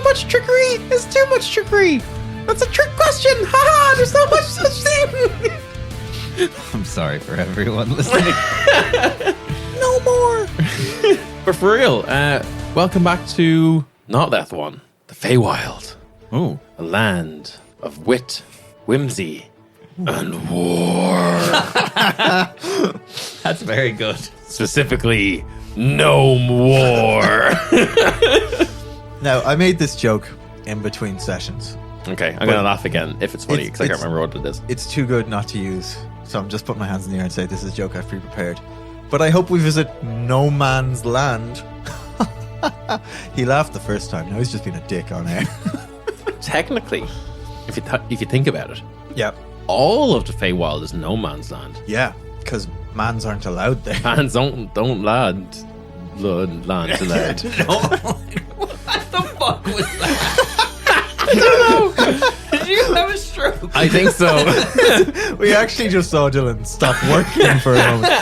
much trickery is too much trickery. That's a trick question. Haha, there's no much such thing. I'm sorry for everyone listening. No more. But for real, welcome back to not that one, the Feywild. Oh, A land of wit, whimsy, and war. that's very good. Specifically, Gnome War. Now, I made this joke in between sessions. Okay, I'm going to laugh again if it's funny, because I can't it's- remember what it is. It's too good not to use, so I'm just putting my hands in the air and say this is a joke I've pre-prepared. But I hope we visit no man's land. He laughed the first time. Now he's just being a dick on air. Technically, if you think about it, Yep. all of the Feywild is no man's land. Yeah, because mans aren't allowed there. Fans don't land allowed. What the fuck was that? I don't know. Did you have a stroke? I think so. We actually just saw Dylan stop working for a moment.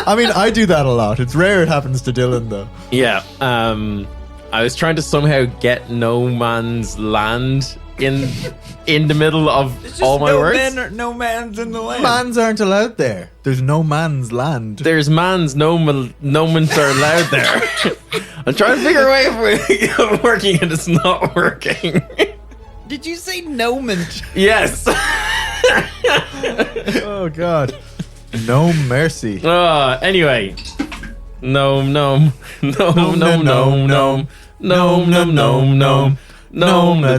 I mean, I do that a lot. It's rare it happens to Dylan, though. Yeah. I was trying to somehow get no man's land in the middle of all my words. No man's in the land. Mans aren't allowed there. There's no man's land. There's man's no mans are allowed there. I'm trying to figure a way of working and it's not working. Did you say gnomon? Yes. Oh, God. No mercy. Anyway. Gnome.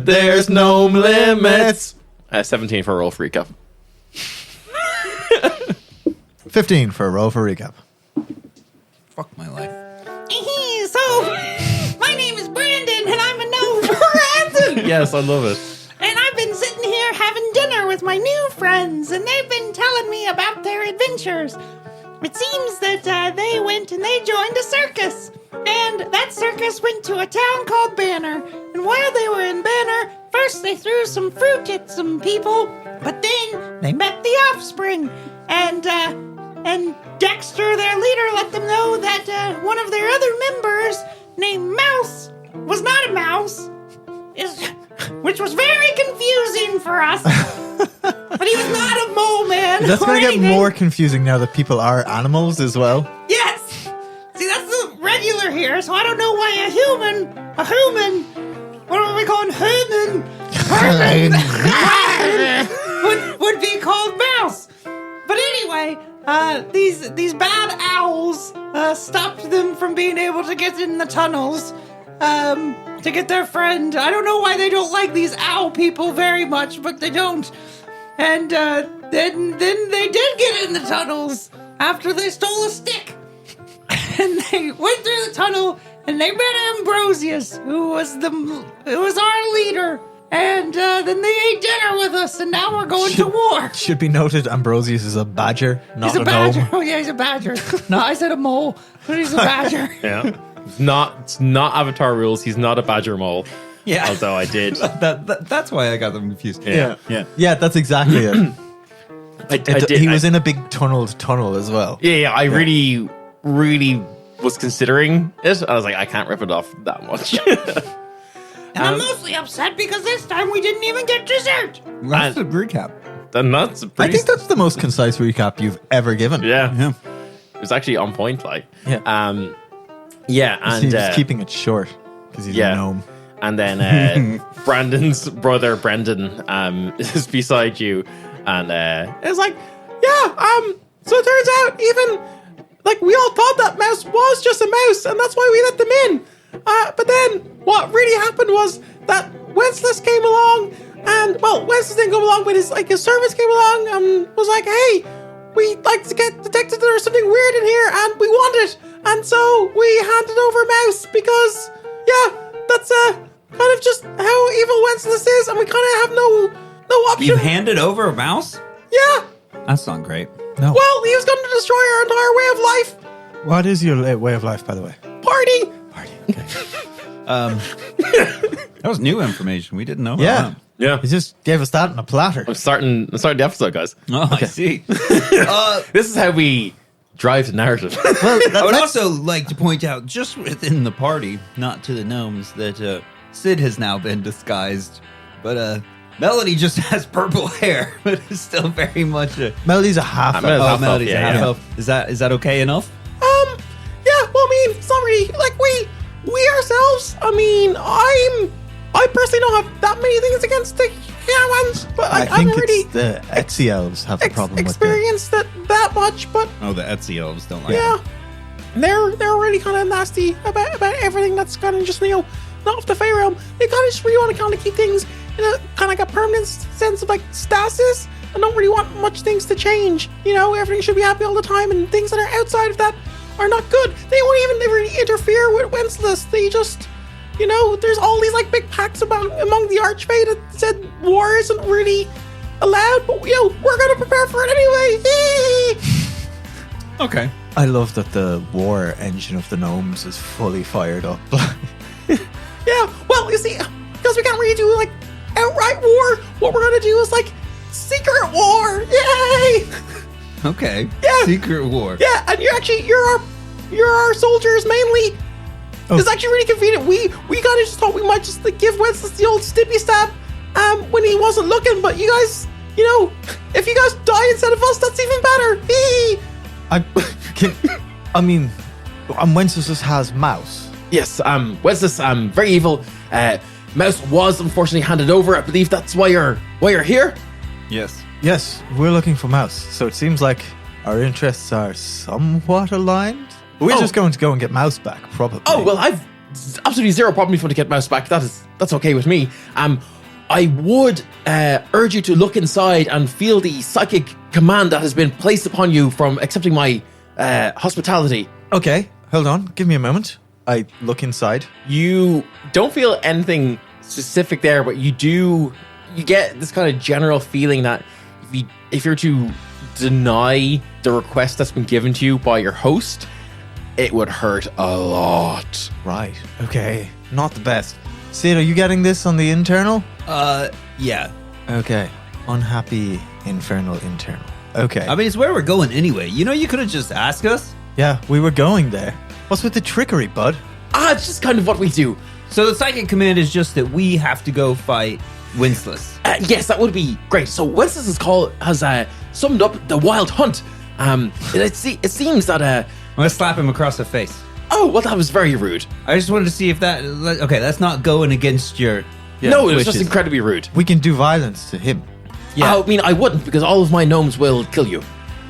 There's gnome limits. 17 for a roll for recap. 15 for a roll for recap. Fuck my life. So, my name is Brandon, and I'm a gnome. Brandon! Yes, I love it. And I've been sitting here having dinner with my new friends, and they've been telling me about their adventures. It seems that they went and they joined a circus. And that circus went to a town called Banner. And while they were in Banner, first they threw some fruit at some people, but then they met the offspring. And Dexter, their leader, let them know that one of their other members, named Mouse, was not a mouse, which was very confusing for us. But he was not a mole man. That's going to get anything. more confusing now that people are animals as well. Yes. See, that's the regular here, so I don't know why a human, what are we calling would be called mouse. But anyway, these bad owls stopped them from being able to get in the tunnels to get their friend. I don't know why they don't like these owl people very much, but they don't. And then they did get in the tunnels after they stole a stick. And they went through the tunnel and they met Ambrosius, who was our leader. And then they ate dinner with us, and now we're going to war. Should be noted, Ambrosius is a badger, not He's a a badger. gnome. Oh yeah, he's a badger. No, I said a mole, but he's a badger. Yeah. It's not Avatar rules. He's not a badger mole. Yeah. Although I did. That's why I got them confused. Yeah. Yeah, that's exactly it. I did. He was in a big tunneled tunnel as well. Yeah. I really was considering it. I was like, I can't rip it off that much. And I'm mostly upset because this time we didn't even get dessert. That's the recap. Then that's I pretty. think that's the most concise recap you've ever given. Yeah. It was actually on point. Like. Yeah. Yeah. And He's keeping it short because he's a gnome. And then Brandon's brother Brendan is beside you, and it's like, so it turns out even like we all thought that mouse was just a mouse, and that's why we let them in. But then what really happened was that Wenceslas came along, and Wenceslas didn't come along, but his servants came along and was like, hey, we like to get detected that there's something weird in here, and we want it, and so we handed over a mouse because that's kind of just how evil Wenceslas is, and we kind of have no option. You handed over a mouse? Yeah. That's not great. No. Well, he was going to destroy our entire way of life. What is your way of life, by the way? Party. That was new information. We didn't know. Yeah. About Yeah. He just gave us that in a platter. I'm starting the episode, guys. that. Oh, I see. This is how we drive the narrative. Well, I would also like to point out, just within the party, not to the gnomes, that Sid has now been disguised, but Melody just has purple hair, but is still very much a... Melody's a half. Melody's elf. half Melody's elf, a yeah, half yeah. elf. Is that okay enough? Yeah, well, I mean, it's not really like we ourselves. I mean, I personally don't have that many things against the humans, but I I think haven't really it's the Etsy elves have the problem with it. experienced it that much. But Oh, the Etsy elves don't like yeah, they're really kind of nasty about everything that's kind of just not off the Fey realm. They kind of just really want to kind of keep things in a kind of like a permanent sense of like stasis, and don't really want much things to change. Everything should be happy all the time, and things that are outside of that are not good. They won't even really interfere with Wenceslas. They just, there's all these like big pacts among the Archfey that said war isn't really allowed, but we're gonna prepare for it anyway. Okay. I love that the war engine of the gnomes is fully fired up. Yeah, well, you see, because we can't really do like outright war, what we're gonna do is like secret war. Yay! Okay. Yeah. Secret war. Yeah, and you're our soldiers mainly. Oh. It's actually really convenient. We kind of just thought we might just like, give Wenceslas the old stippy stab when he wasn't looking, but you guys, if you guys die instead of us, that's even better. Wenceslas has Mouse. Yes, Wenceslas, very evil. Mouse was unfortunately handed over. I believe that's why you're here. Yes. Yes, we're looking for Mouse, so it seems like our interests are somewhat aligned. We're Oh. just going to go and get Mouse back, probably. Oh well, I've absolutely zero problem if you want to get Mouse back. That's okay with me. I would urge you to look inside and feel the psychic command that has been placed upon you from accepting my hospitality. Okay, hold on. Give me a moment. I look inside. You don't feel anything specific there, but you get this kind of general feeling that if you're to deny the request that's been given to you by your host, it would hurt a lot. Right. Okay. Not the best. Sid, are you getting this on the internal? Yeah. Okay. Unhappy infernal internal. Okay. I mean, it's where we're going anyway. You could have just asked us. Yeah, we were going there. What's with the trickery, bud? It's just kind of what we do. So the psychic command is just that we have to go fight Wenceslas. Yes, that would be great. So Wenceslas has summed up the wild hunt. It seems that I'm gonna slap him across the face. oh well, that was very rude. I just wanted to see if that. Okay, that's not going against your. No, it was which just is- incredibly rude. We can do violence to him. Yeah. I mean, I wouldn't because all of my gnomes will kill you.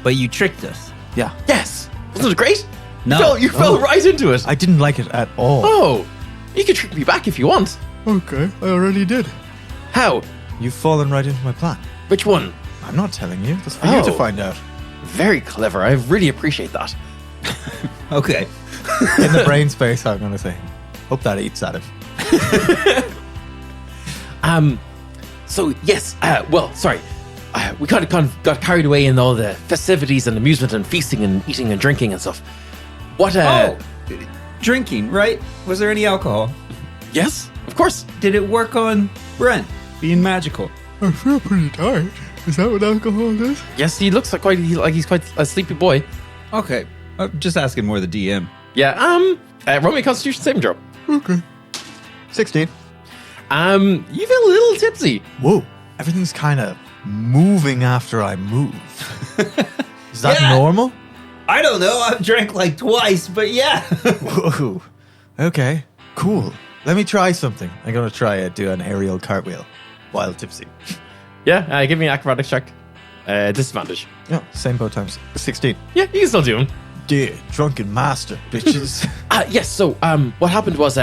But you tricked us. Yeah. Yes, wasn't it great? No. You fell right into it. I didn't like it at all. Oh, you can trick me back if you want. Okay, I already did. How? You've fallen right into my plan. Which one? I'm not telling you. That's for you to Oh. find out. Very clever. I really appreciate that. Okay. In the brain space, I'm going to say. Hope that eats at him. So yes. Well, sorry. We kind of got carried away in all the festivities and amusement and feasting and eating and drinking and stuff. What? Drinking, right? Was there any alcohol? Yes, of course. Did it work on Bren being magical? I feel pretty tired. Is that what alcohol is? Yes, he looks like he's quite a sleepy boy. Okay. I'm just asking more the DM. Yeah. Roll me a Constitution saving throw. Okay. 16. You feel a little tipsy. Whoa. Everything's kind of moving after I move. Is that Yeah. normal? I don't know. I've drank like twice, but yeah. Whoa. Okay. Cool. Let me try something. I'm going to try do an aerial cartwheel while tipsy. Yeah. Give me an acrobatics check. Disadvantage. Yeah, same both times. 16. Yeah, you can still do them. Dear drunken master, bitches. Yes. So, what happened was,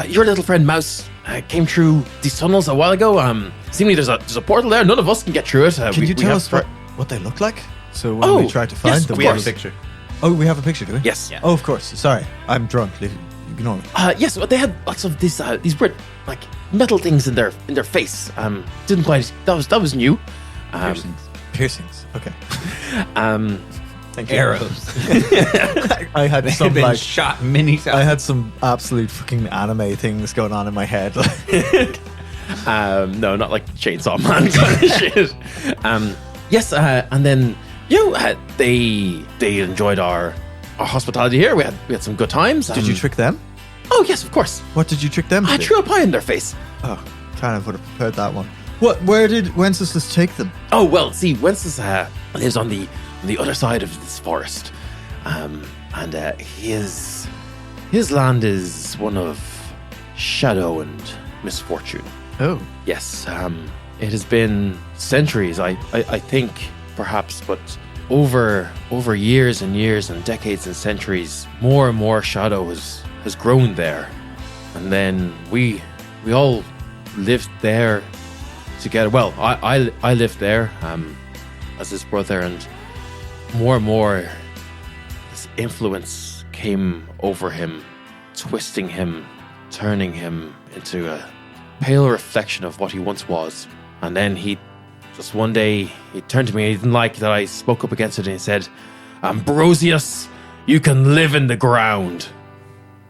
your little friend Mouse came through these tunnels a while ago. Seemingly there's a portal there. None of us can get through it. Can you tell us what they look like? So when Oh, we try to find yes, them, of course. picture. Oh, we have a picture, do we? Yes. Yeah. Oh, of course. Sorry, I'm drunk. Ignore me. Yes. But they had lots of these weird like metal things in their face. Didn't quite. That was new. Piercings. Okay. Thank you. Arrows. I had They've some been like shot many times. I had some absolute fucking anime things going on in my head. No, not like Chainsaw Man kind of shit. Yes. And then they enjoyed our hospitality here. We had some good times. Did you trick them? Oh, yes, of course. What did you trick them to I do? threw a pie in their face. Oh, kind of would have prepared that one. Where did Wenceslas take them? Oh, well, see, Wenceslas lives on the other side of this forest. And his land is one of shadow and misfortune. Oh, Yes, it has been centuries, I think, perhaps, but over years and years and decades and centuries, more and more shadow has grown there. And then we all lived there together. Well, I lived there as his brother, and more this influence came over him, twisting him, turning him into a pale reflection of what he once was. And then he just one day he turned to me and he didn't like that I spoke up against it, and he said, "Ambrosius, you can live in the ground."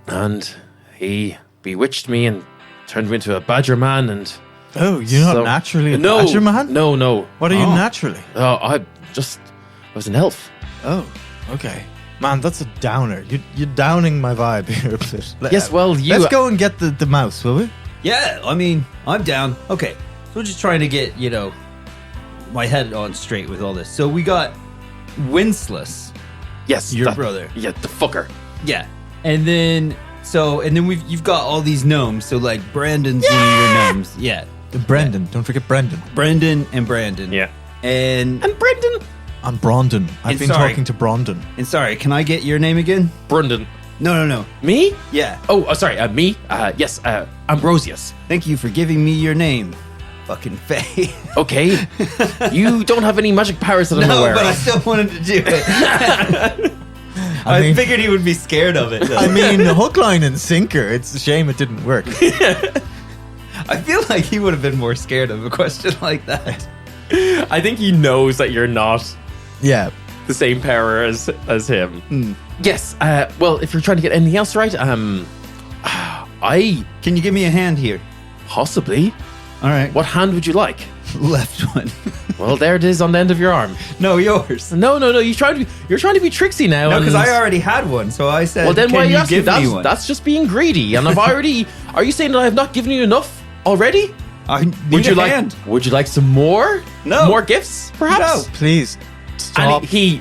And he bewitched me and turned me into a badger man. And oh, you're not naturally a badger man? No. What are you naturally? Oh, I was an elf. Oh, okay. Man, that's a downer. You're downing my vibe here a bit. Yes, well, Let's go and get the mouse, will we? Yeah, I mean, I'm down. Okay, so we're just trying to get, my head on straight with all this. So we got Wenceslas, Yes, your brother. Yeah, the fucker. Yeah, and then you've got all these gnomes. So like Brandon's one of your gnomes. Yeah, Brendan. Don't forget Brendan. Brendan and Brandon. Yeah. And Brendan. And Brondon. I've been talking to Brondon. sorry, can I get your name again? Brendan. No. Me? Yeah. Oh, sorry. Me? Yes. Ambrosius. Thank you for giving me your name. Fucking Faye. Okay. You don't have any magic powers that I'm No, aware but I of. still wanted to do it. I mean- figured he would be scared of it. Though. I mean, hook, line, and sinker. It's a shame it didn't work. I feel like he would have been more scared of a question like that. I think he knows that you're not Yeah. the same power as him. Yes. Well, if you're trying to get anything else right, I Can you give me a hand here? possibly. All right. What hand would you like? Left one. Well, there it is on the end of your arm. No, yours. No. You're trying to be tricksy now. No, because and- I already had one, so I said, Well, then can why are you you asking? give me one? That's just being greedy. And I've already. Are you saying that I have not given you enough already? I need Would you a like? hand. Would you like some more? No. More gifts, perhaps? No. Please. Stop. And he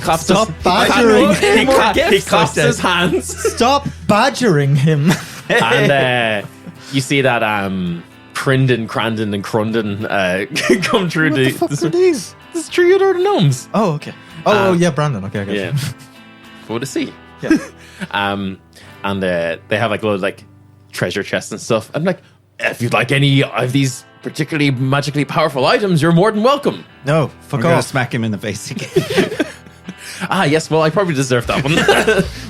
claps Stop his, badgering he, him. cla- More he gifts, claps I said. his hands. Stop badgering him. And you see that Crandon, and Crundon come through What the fuck are this these? trio of gnomes. Oh, okay. Oh, yeah, Brandon. Okay, I got Yeah. you. What to see. Yeah. And they have like little like treasure chests and stuff. I'm like, if you'd like any of these particularly magically powerful items, you're more than welcome. No, I'm fuck gonna off. smack him in the face again. Yes, well, I probably deserve that one. Was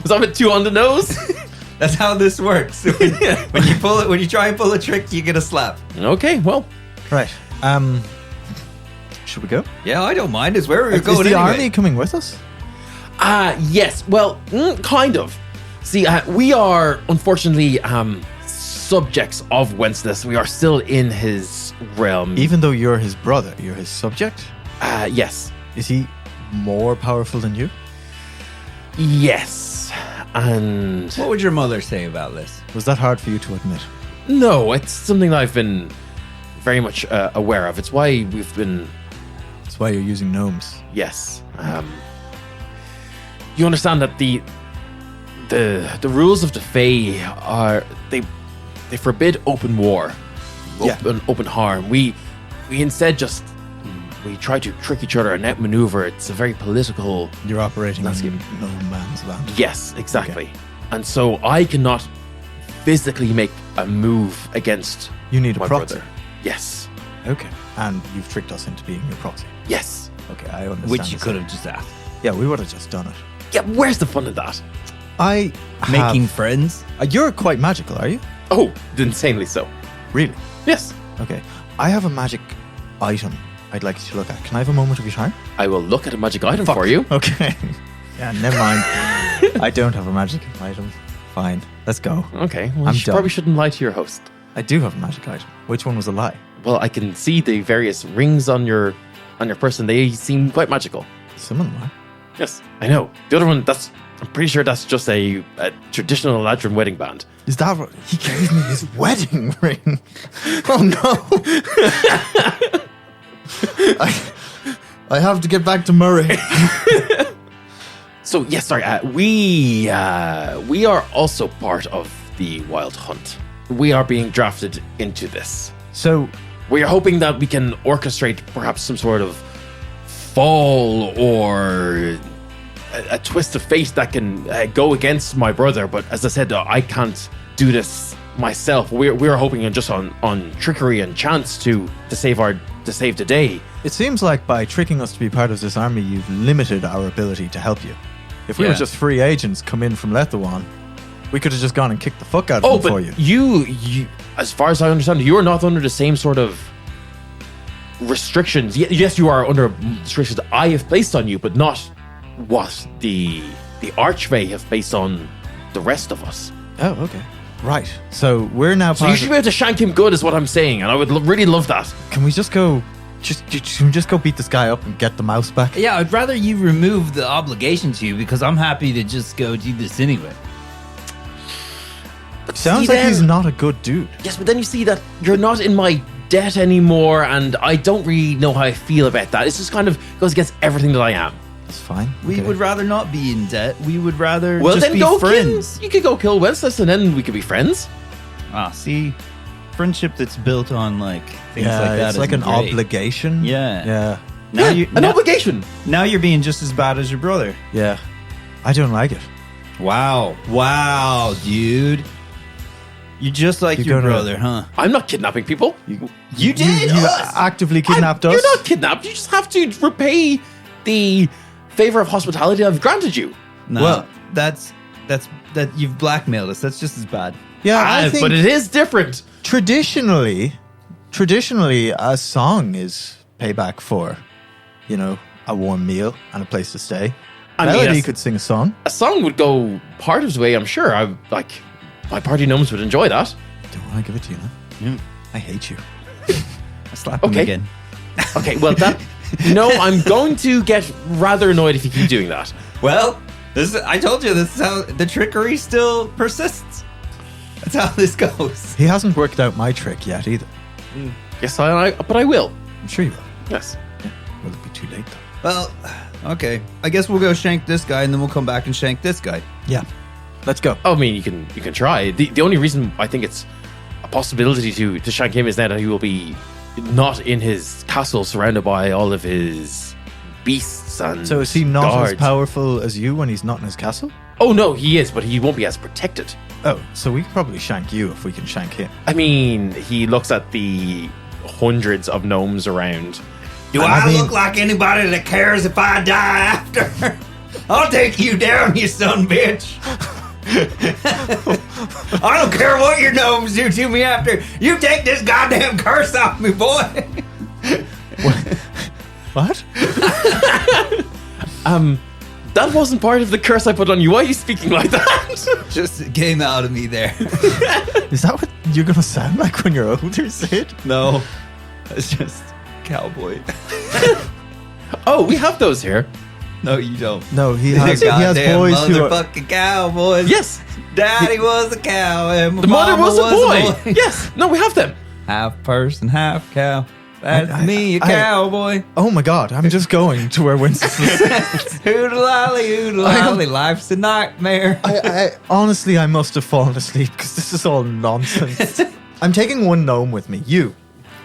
that a bit too on the nose? That's how this works. When you try and pull a trick, you get a slap. Okay, well, Right. Should we go? Yeah, I don't mind. It's where we're Is going the anyway. army coming with us? yes, well, kind of. See, we are unfortunately subjects of Wenceslas. We are still in his realm. Even though you're his brother, you're his subject? Yes. Is he more powerful than you? Yes. And What would your mother say about this? Was that hard for you to admit? no, it's something that I've been very much aware of. It's why we've been, That's why you're using gnomes. yes. You understand that the rules of the Fae are they forbid open war, Yeah. open harm. We instead just we try to trick each other and outmaneuver. It's a very political. You're operating That's in no man's land. Yes, exactly. And so I cannot physically make a move against You need a my proxy. brother. Yes. Okay. And you've tricked us into being your proxy. Yes. Okay, I understand. Which you this. could have just asked. Yeah, we would have just done it. Yeah, where's the fun in that? I Making have- friends? You're quite magical, are you? Oh, insanely so. Really? Yes. Okay. I have a magic item I'd like you to look at. Can I have a moment of your time? I will look at a magic item for you. Okay. Yeah, never mind. I don't have a magic item. Fine. Let's go. Okay. Well, I'm you done. probably shouldn't lie to your host. I do have a magic item. Which one was a lie? Well, I can see the various rings on your person. They seem quite magical. Some of them are. Yes, I know. The other one, I'm pretty sure that's just a traditional Eladrin wedding band. Is that what he gave me his wedding ring? Oh no! I have to get back to Murray. So yes, sorry. We are also part of the Wild Hunt. We are being drafted into this. So We are hoping that we can orchestrate perhaps some sort of fall or a twist of fate that can go against my brother. But as I said, I can't do this myself. We're hoping on trickery and chance to save the day. it seems like by tricking us to be part of this army, you've limited our ability to help you. If we were Yeah. just free agents come in from Lethawan, we could have just gone and kicked the fuck out of them for you. you, as far as I understand, you are not under the same sort of restrictions. Yes, you are under restrictions I have placed on you, but not what the Archvey have placed on the rest of us. Oh, okay. Right. So we're now So part you should be able to shank him good, is what I'm saying, and I would really love that. Can we just go... Just go beat this guy up and get the mouse back? Yeah, I'd rather you remove the obligation to you because I'm happy to just go do this anyway. Sounds See like he's then- not a good dude. Yes, but then you see that you're not in my debt anymore, and I don't really know how I feel about that. It's just kind of goes against everything that I am. That's fine. We Okay. would rather not be in debt. We would rather Well, just then be go friends. You could go kill Wenceslas, and then we could be friends. Ah, see, friendship that's built on like things Yeah, like that. it's like isn't an great. obligation. Yeah. Yeah. Now Yeah, you an now, obligation. now you're being just as bad as your brother. Yeah. I don't like it. Wow, dude. You're just like You're your gonna- brother, huh? I'm not kidnapping people. You did. You us. actively kidnapped us? You're not kidnapped. You just have to repay the favor of hospitality I've granted you. No, Well- that's that you've blackmailed us. That's just as bad. Yeah, I think but it is different. traditionally, a song is payback for, a warm meal and a place to stay. I mean, Melody a- could sing a song. A song would go part of the way, I'm sure. My party gnomes would enjoy that. Don't want to give it to you, man. I hate you. I slap him Okay. again. Okay, well, no, I'm going to get rather annoyed if you keep doing that. Well, I told you this is how the trickery still persists. That's how this goes. He hasn't worked out my trick yet either. Yes, but I will. I'm sure you will. Yes. Will it be too late though? Well, okay. I guess we'll go shank this guy, and then we'll come back and shank this guy. Yeah. Let's go. I mean, you can try. The only reason I think it's a possibility to shank him is now that he will be not in his castle, surrounded by all of his beasts and So is he not guards. as powerful as you when he's not in his castle? Oh no, he is, but he won't be as protected. Oh, so we could probably shank you if we can shank him. I mean, he looks at the hundreds of gnomes around. Do I mean- look like anybody that cares if I die after? I'll take you down, you son bitch. I don't care what your gnomes do to me after. You take this goddamn curse off me, boy. What? That wasn't part of the curse I put on you. Why are you speaking like that? Just it came out of me there. Is that what you're going to sound like when you're older, Sid? No, it's just cowboy. Oh, we have those here. No, you don't. No, he These are has goddamn boys who are... motherfucking cowboys. Yes, Daddy was a cow and my the mother mama was a boy. Yes, no, we have them. Half person, half cow. That's me, a cowboy. Oh my god, I'm just going to where Winston is. Hoodle-lolly, life's a nightmare. Honestly, I must have fallen asleep because this is all nonsense. I'm taking one gnome with me. You,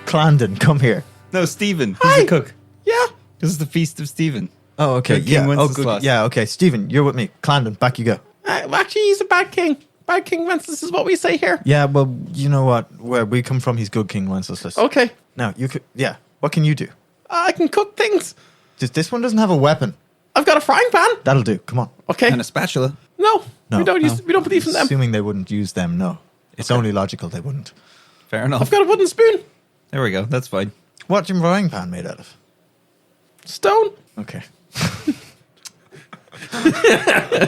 Clandon, come here. No, Stephen. He's Hi. the cook. Yeah. This is the feast of Stephen. Oh, okay. King Yeah. Oh, Wenceslas. good. Yeah. Okay. Stephen, you're with me. Clandon, back you go. Actually, he's a bad king. Bad king Wenceslas is what we say here. Yeah. Well, you know what? Where we come from, he's good King Wenceslas. Okay. Now you could. Yeah. What can you do? I can cook things. Just this one doesn't have a weapon. I've got a frying pan. That'll do. Come on. Okay. And a spatula. No, No, we don't believe in them. Assuming they wouldn't use them. No. It's only logical they wouldn't. Fair enough. I've got a wooden spoon. There we go. That's fine. What's your frying pan made out of? Stone. Okay.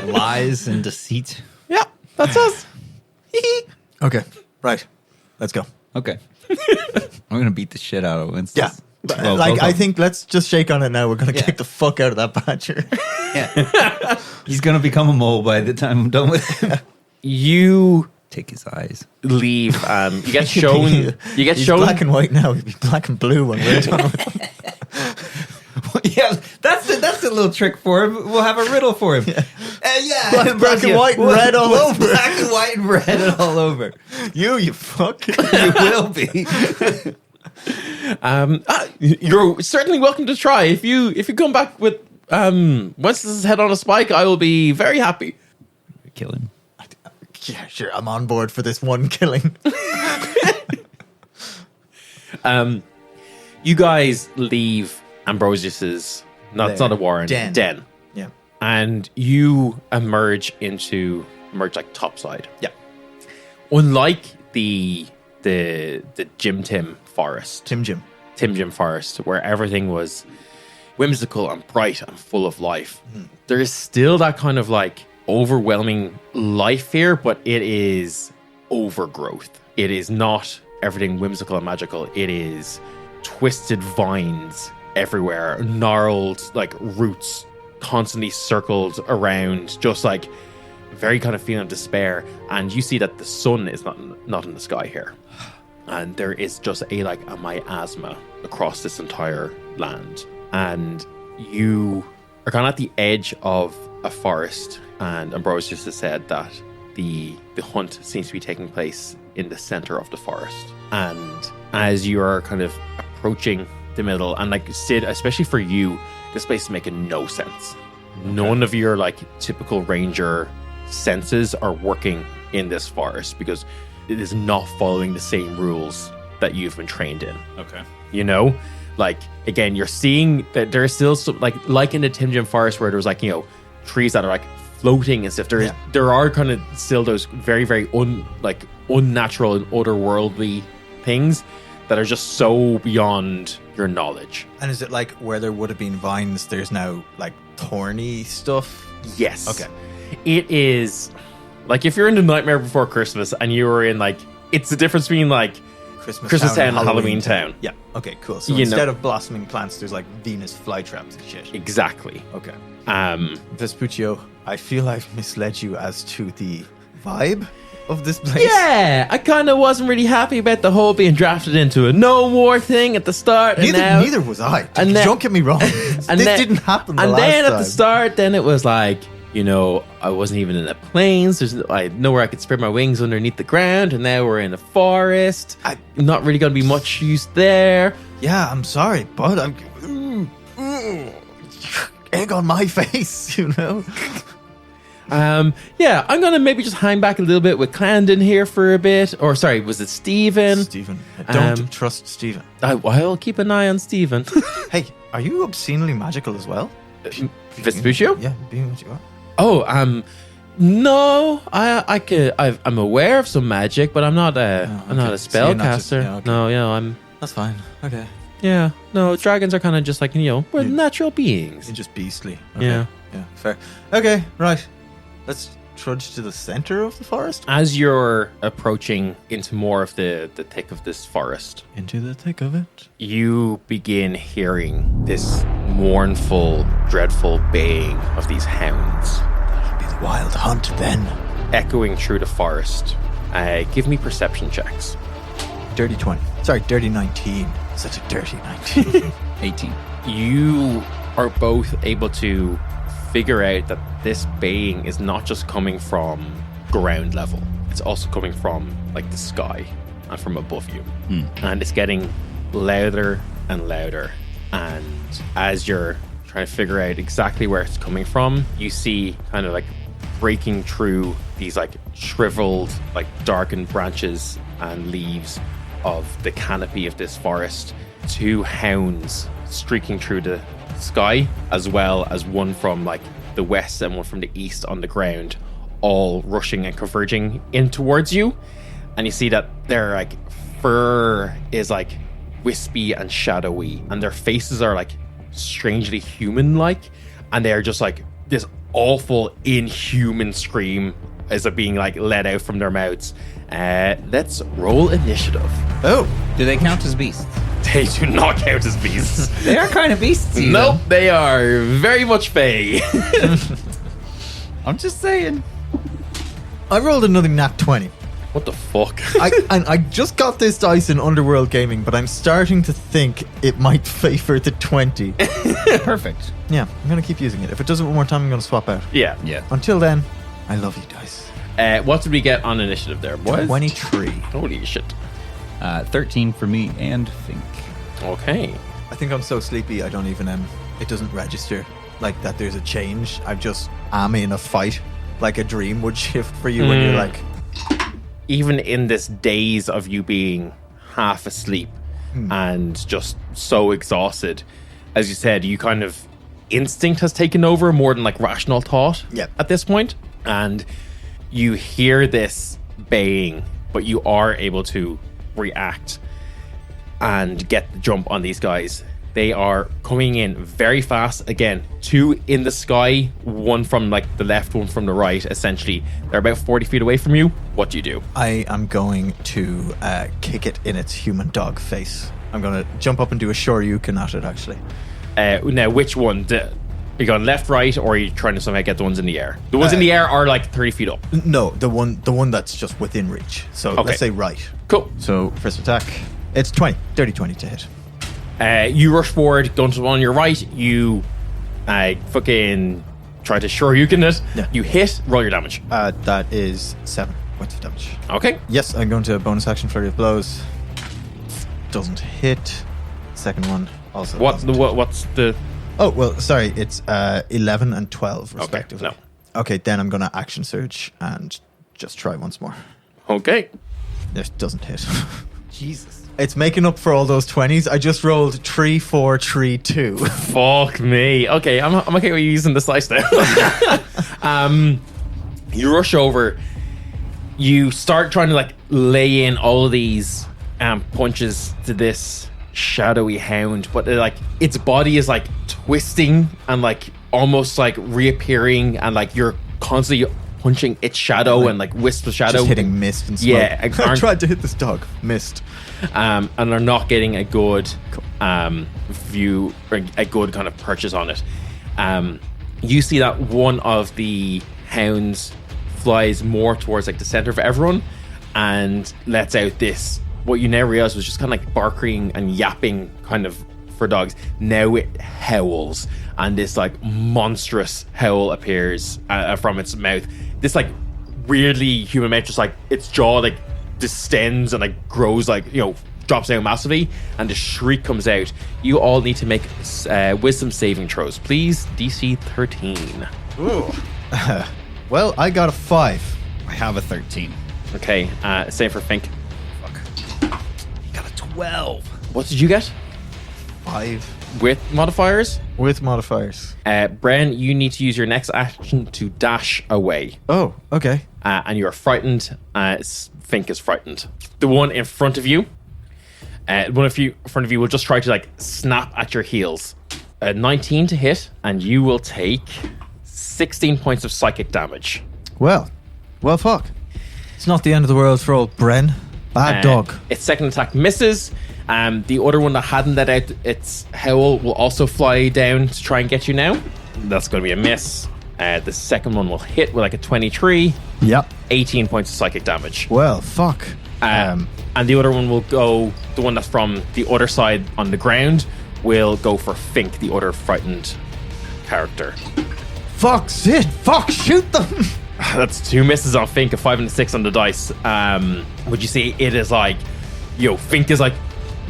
Lies and deceit. Yeah, that's us. Okay. Right. Let's go. Okay. I'm going to beat the shit out of Winston. Yeah. Well, like, go. I think let's just shake on it now. We're going to kick the fuck out of that badger. Yeah. He's gonna become a mole by the time I'm done with him. You Take his eyes. leave. You get shown. You get He's shown. black and white now. He'd be black and blue when we're done with him. Yeah, that's a little trick for him. We'll have a riddle for him. Yeah, Black and white and red all over. Black and white and red all over. You fuck. You will be. You're certainly welcome to try. If you come back with once this is head on a spike, I will be very happy. Kill him. Yeah, sure. I'm on board for this one killing. You guys leave Ambrosius's. No, it's not a warren. Den. Yeah. And you emerge like topside. Yeah. Unlike the Jim Tim forest. Tim Jim Forest, where everything was whimsical and bright and full of life. There is still that kind of like overwhelming life here, but it is overgrowth. It is not everything whimsical and magical. It is twisted vines everywhere, gnarled like roots constantly circled around, just like very kind of feeling of despair. And you see that the sun is not in the sky here. And there is just a miasma across this entire land. And you are kind of at the edge of a forest. And Ambrosius has said that the hunt seems to be taking place in the center of the forest. And as you are kind of approaching the middle, and like Sid, especially for you, this place is making no sense. None of your like typical ranger senses are working in this forest because it is not following the same rules that you've been trained in. Okay. You know, like again, you're seeing that there is still some like in the Tim Jim forest where there's like, you know, trees that are like floating and stuff. There are kind of still those very, very unnatural and otherworldly things that are just so beyond your knowledge. And is it like where there would have been vines, there's now like thorny stuff? Yes. Okay. It is like if you're in the Nightmare Before Christmas and you were in like, it's the difference between like Christmas Town and Halloween Town. Yeah. Okay, cool. So You instead know- of blossoming plants, there's like Venus flytraps and shit. Exactly. Okay. Vespuccio. Vespuccio, I feel I've misled you as to the vibe of this place. Yeah, I kind of wasn't really happy about the whole being drafted into a Gnome War thing at the start. Neither was I. and then- Don't get me wrong. This didn't happen the And last then time. at the start, then it was like, you know, I wasn't even in the plains. I had nowhere I could spread my wings underneath the ground. And now we're in a forest. I'm not really going to be much use there. Yeah, I'm sorry, but I'm... egg on my face, you know? Yeah, I'm going to maybe just hang back a little bit with Clandon here for a bit. Or sorry, was it Stephen? Stephen. Don't trust Stephen. I'll keep an eye on Stephen. Hey, are you obscenely magical as well? Vespuccio? Yeah, being what you are. Oh, no, I'm aware of some magic, but I'm not I'm not a So you're not just- spellcaster. yeah, okay. No, you know, I'm That's fine. Okay. yeah. No, dragons are kind of just like, you know, we're natural beings. You're just beastly. Okay. Yeah. Yeah, fair. Okay, right. Let's trudge to the center of the forest. As you're approaching into more of the thick of this forest, Into the thick of it. you begin hearing this mournful, dreadful baying of these hounds That'll be the wild hunt then. echoing through the forest. Give me perception checks. Dirty 20. Sorry, dirty 19. Such a dirty 19. 18. You are both able to figure out that this baying is not just coming from ground level. It's also coming from like the sky and from above you. And it's getting louder and louder. And as you're trying to figure out exactly where it's coming from, you see kind of like breaking through these like shriveled, like darkened branches and leaves of the canopy of this forest, two hounds streaking through the sky, as well as one from like the west and one from the east on the ground, all rushing and converging in towards you. And you see that their like fur is like wispy and shadowy, and their faces are like strangely human-like, and they're just like this awful inhuman scream is being like let out from their mouths. Let's roll initiative. Oh, Do they count as beasts? They do not count as beasts. They are kind of beasts. even. Nope, they are very much fey. I'm just saying. I rolled another nat 20. What the fuck? I just got this dice in Underworld Gaming, but I'm starting to think it might favor the 20. Perfect. Yeah, I'm going to keep using it. If it does it one more time, I'm going to swap out. Yeah. Yeah. Until then, I love you, dice. What did we get on initiative there, boys? 23. Holy shit. 13 for me and Fink. Okay. I think I'm so sleepy, I don't even, it doesn't register like that there's a change. I just am in a fight, like a dream would shift for you when you're like... Even in this daze of you being half asleep and just so exhausted, as you said, you kind of instinct has taken over more than like rational thought at this point. And you hear this baying, but you are able to react and get the jump on these guys. They are coming in very fast. Again, 2 in the sky, 1 from like the left, 1 from the right. Essentially, they're about 40 feet away from you. What do you do? I am going to kick it in its human dog face. I'm going to jump up and do a shoryuken at it, actually. Now, which one? Are you going left, right, or are you trying to somehow get the ones in the air? The ones in the air are like 30 feet up. No, the one that's just within reach. So Okay. let's say right. Cool. So first attack, it's dirty 20 to hit. You rush forward, going to the one on your right. You fucking try to shoryuken it. Yeah. You hit, roll your damage. That is 7 points of damage. Okay. Yes, I'm going to bonus action flurry of blows. Doesn't hit. Second one also. What's doesn't. what's the... Oh, well, sorry. It's 11 and 12 respectively. no. Okay, then I'm going to action surge and just try once more. Okay. This doesn't hit. Jesus. It's making up for all those 20s. I just rolled 3, 4, 3, 2. Fuck me. Okay, I'm okay with you using the slice now. You rush over. You start trying to like lay in all of these punches to this shadowy hound, but like its body is like twisting and like almost like reappearing, and like you're constantly punching its shadow and like wisps of shadow. Just hitting mist and smoke. Yeah, I tried to hit this dog. Missed. And are not getting a good view or a good kind of purchase on it. You see that one of the hounds flies more towards like the center of everyone and lets out this, what you now realize was just kind of like barking and yapping kind of for dogs. Now it howls, and this like monstrous howl appears from its mouth. This like weirdly human mouth, just like its jaw like distends and like grows, like, you know, drops down massively, and the shriek comes out. You all need to make wisdom saving throws, please. DC 13. Ooh. Well, I got a 5. I have a 13. Okay, same for Fink. Fuck. You got a 12. What did you get 5 with modifiers? with modifiers. Bren, you need to use your next action to dash away. Oh, okay. And you are frightened. Fink is frightened. The one in front of you, one of you in front of you will just try to like snap at your heels. 19 to hit, and you will take 16 points of psychic damage. Well, fuck. It's not the end of the world for old Bren. Bad dog. Its second attack misses. The other one that hadn't let out its howl will also fly down to try and get you now. That's going to be a miss. The second one will hit with like a 23. Yep. 18 points of psychic damage. Well, fuck. And the other one will go, the one that's from the other side on the ground, will go for Fink, the other frightened character. Fuck, Sid. Fuck, shoot them. That's 2 misses on Fink, a 5 and a 6 on the dice. Would you see it is like, Fink is like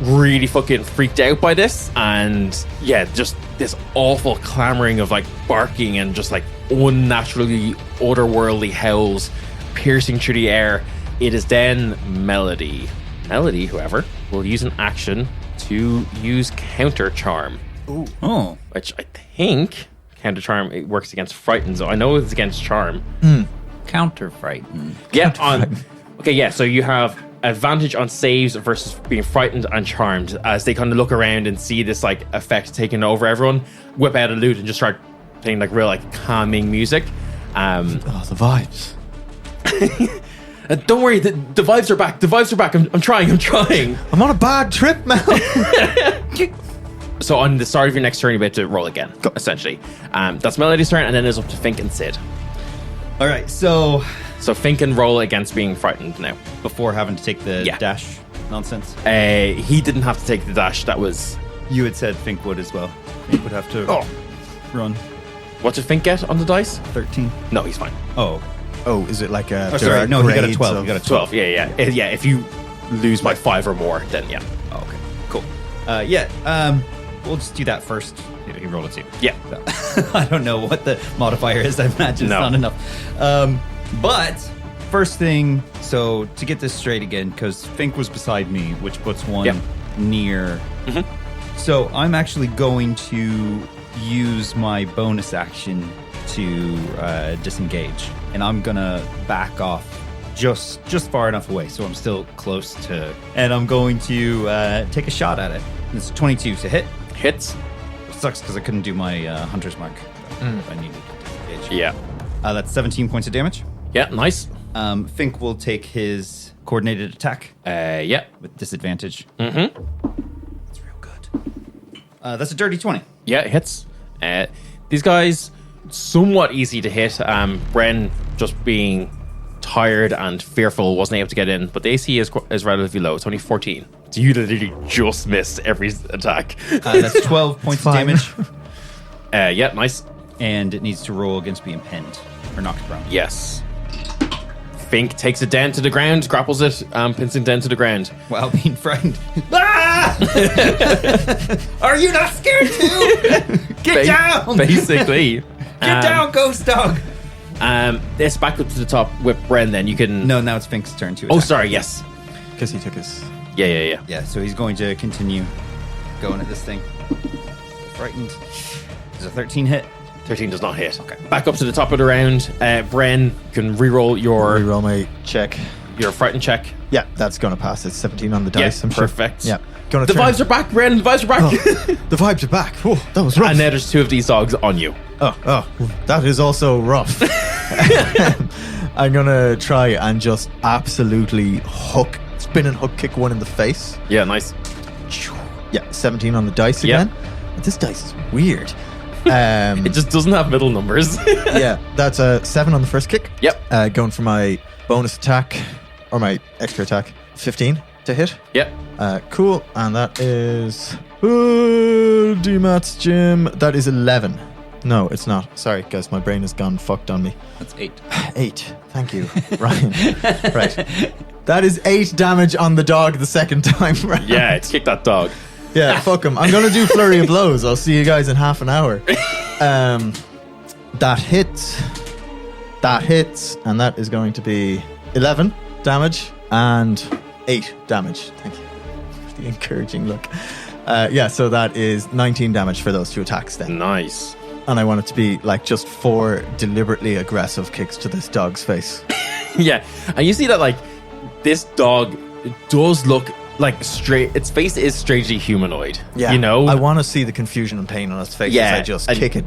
really fucking freaked out by this, and yeah, just this awful clamoring of like barking and just like unnaturally otherworldly howls piercing through the air. It is then Melody. Melody, however, will use an action to use Counter Charm. Ooh. Oh. Which I think Counter Charm, it works against Frightened, so I know it's against Charm. Counter frightened. Yeah, okay, yeah, so you have advantage on saves versus being frightened and charmed, as they kind of look around and see this like effect taking over everyone, whip out a lute and just start playing like real like calming music. Oh, the vibes. Don't worry, the vibes are back. The vibes are back. I'm trying. I'm on a bad trip, man. So on the start of your next turn, you have to roll again, essentially. That's Melody's turn, and then it's up to Fink and Sid. All right, so Fink can roll against being frightened now. before having to take the Yeah. dash nonsense, He didn't have to take the dash. That was... you had said Fink would as well. Fink would have to run. What did Fink get on the dice? 13. No, he's fine. Oh. Oh, is it like a... Oh, there sorry. are No, he got a grades 12. of- He got a 12. 12, yeah. If you lose by 5 or more, then yeah. Oh, okay. Cool. We'll just do that first. He rolled a 2. Yeah. I don't know what the modifier is. I imagine No. it's not enough. But first thing, so to get this straight again, because Fink was beside me, which puts one Yep. near. So I'm actually going to use my bonus action to disengage, and I'm gonna back off just far enough away, so I'm still close to. And I'm going to take a shot at it. It's 22 to hit. Hits. Sucks because I couldn't do my hunter's mark if I needed to engage. Yeah. That's 17 points of damage. Yeah, nice. Fink will take his coordinated attack Yeah. with disadvantage. Mm-hmm. That's real good. That's a dirty 20. Yeah, it hits. These guys, somewhat easy to hit. Bren, just being tired and fearful, wasn't able to get in, but the AC is relatively low. It's only 14. So you literally just missed every attack. That's 12 points of fine. damage, Yeah, nice. and it needs to roll against being pinned or knocked prone. Yes. Fink takes it down to the ground, grapples it, pins it down to the ground. While being frightened. Ah! Are you not scared too? Get down! Basically. Get down, ghost dog! It's back up to the top with Bren then. You can... No, now it's Fink's turn to Oh, attack. sorry, yes. Because he took his... Yeah. Yeah, so he's going to continue going at this thing. Frightened. Does a 13 hit? 13 does not hit. Okay. Back up to the top of the round. Bren, you can reroll your Reroll my check. frightened check. Yeah, that's going to pass. It's 17 on the dice. Yeah, I'm sure. perfect. Yeah. Gonna The turn. vibes are back, Bren. The vibes are back. The vibes are back. Oh, that was rough. And now there's 2 of these dogs on you. Oh, that is also rough. I'm gonna try and just absolutely spin and hook kick one in the face. Yeah, nice. Yeah, 17 on the dice Yeah. again. This dice is weird. It just doesn't have middle numbers. Yeah, that's a 7 on the first kick. Yep. Going for my bonus attack or my extra attack, 15 to hit. Yep. Cool, and that is D-Mats, Jim. That is 11. No, it's not. Sorry, guys, my brain has gone fucked on me. That's 8. 8. Thank you, Ryan. Right. That is 8 damage on the dog the second time round. Yeah, it's kick that dog. Yeah, fuck him. I'm going to do Flurry of Blows. I'll see you guys in half an hour. That hits. That hits. And that is going to be 11 damage and 8 damage. Thank you for the encouraging look. Yeah, so that is 19 damage for those 2 attacks then. Nice. And I want it to be like just 4 deliberately aggressive kicks to this dog's face. Yeah. And you see that, like, this dog does look like straight. Its face is strangely humanoid. Yeah, You know? I want to see the confusion and pain on its face Yeah, as I just and- kick it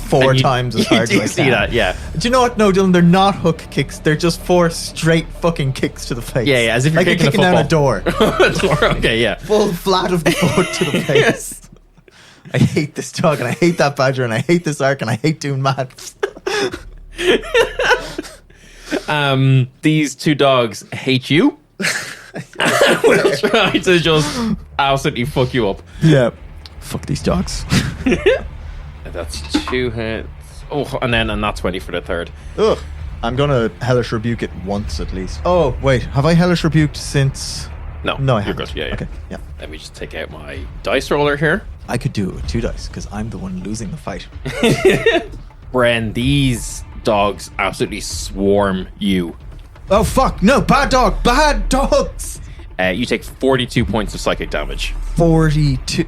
4 and you- times as you hard do as I see can. that, yeah. Do you know what? No, Dylan, they're not hook kicks. They're just 4 straight fucking kicks to the face. Yeah, as if you're like kicking you're a kicking down a football. door. Okay, yeah. Full flat of the foot to the face. I hate this dog, and I hate that badger, and I hate this arc, and I hate doing maths. These 2 dogs hate you. We'll try to just absolutely fuck you up. Yeah. Fuck these dogs. That's 2 hits. Oh, and then a nat 20 for the third. Ugh. I'm gonna hellish rebuke it once at least. Oh, wait. Have I hellish rebuked since... No, No, I you're haven't. good. Yeah. Okay, yeah. Let me just take out my dice roller here. I could do it with 2 dice, because I'm the one losing the fight. Bren, these dogs absolutely swarm you. Oh, fuck. No, bad dog. Bad dogs. You take 42 points of psychic damage. 42.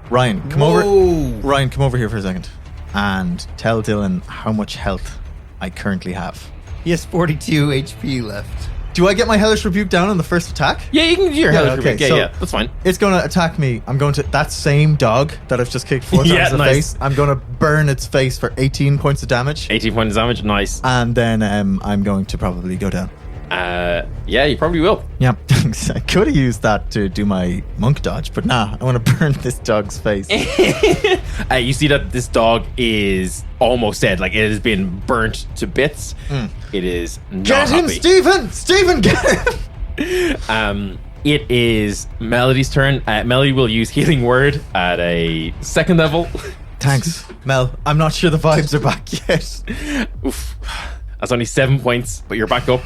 Ryan, come Whoa. over. Ryan, come over here for a second. And tell Dylan how much health I currently have. He has 42 HP left. Do I get my hellish rebuke down on the first attack? Yeah, you can do your Yeah, hellish okay, rebuke. so- Yeah, that's fine. It's going to attack me. I'm going to... That same dog that I've just kicked 4 times Yeah, in the nice. face, I'm going to burn its face for 18 points of damage. 18 points of damage. Nice. And then I'm going to probably go down. Yeah, you probably will. Yeah, thanks. I could have used that to do my monk dodge, but nah, I want to burn this dog's face. You see that this dog is almost dead. Like, it has been burnt to bits. It is not Get him, happy. Stephen! Stephen, get him! It is Melody's turn. Melody will use Healing Word at a second level. Thanks, Mel. I'm not sure the vibes are back yet. Oof. That's only 7 points, but you're back up.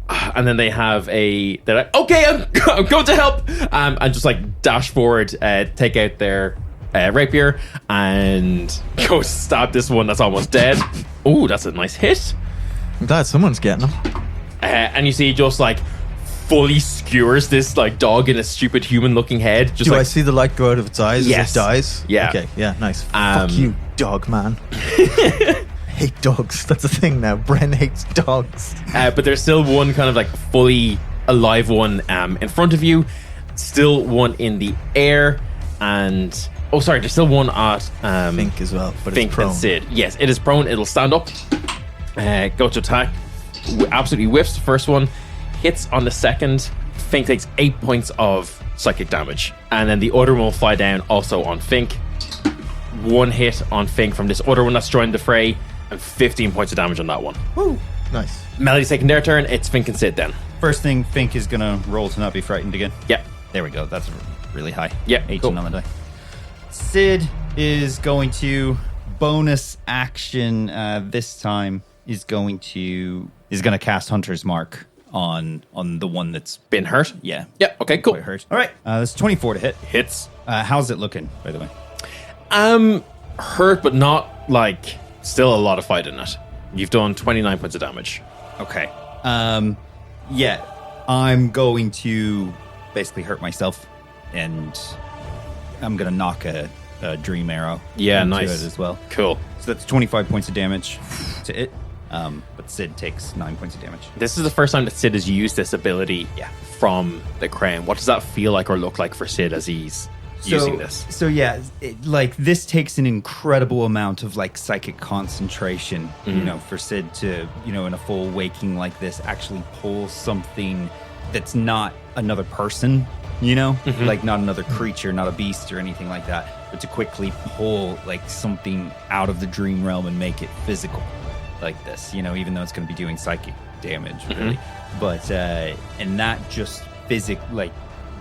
And then they have they're like, okay, I'm going to help. And just like dash forward, take out their rapier and go stab this one that's almost dead. Ooh, that's a nice hit. I'm glad someone's getting him. And you see just like fully skewers this like dog in a stupid human looking head. Just Do like, I see the light go out of its eyes Yes. as it dies? Yeah. Okay, yeah, nice. Fuck you, dog man. Hate dogs. That's a thing now. Bren hates dogs. but there's still one kind of like fully alive one in front of you, still one in the air, and there's still one at Fink as well, but Fink it's prone. and Sid. Yes, it is prone. It'll stand up, go to attack, absolutely whiffs the first one, hits on the second. Fink takes 8 points of psychic damage, and then the other one will fly down also on Fink. One hit on Fink from this other one that's joined the fray, and 15 points of damage on that one. Woo, nice. Melody's taking their turn. It's Fink and Sid then. First thing, Fink is going to roll to not be frightened again. Yeah. There we go. That's really high. Yeah, 18 cool. on the die. Sid is going to bonus action this time is going to cast Hunter's Mark on the one that's Been hurt? yeah. Yeah, okay, cool. Quite hurt. All right. That's 24 to hit. Hits. How's it looking, by the way? Hurt, but not like still a lot of fight in it. You've done 29 points of damage. Okay. Yeah, I'm going to basically hurt myself, and I'm going to knock a dream arrow Yeah, into nice. it as well. Cool. So that's 25 points of damage to it. But Sid takes 9 points of damage. This is the first time that Sid has used this ability from the crown. What does that feel like or look like for Sid as he's using this? So yeah, this takes an incredible amount of like psychic concentration, you know, for Sid to, in a full waking like this, actually pull something that's not another person, like not another creature, not a beast or anything like that, but to quickly pull like something out of the dream realm and make it physical like this, even though it's going to be doing psychic damage, really. But, and that just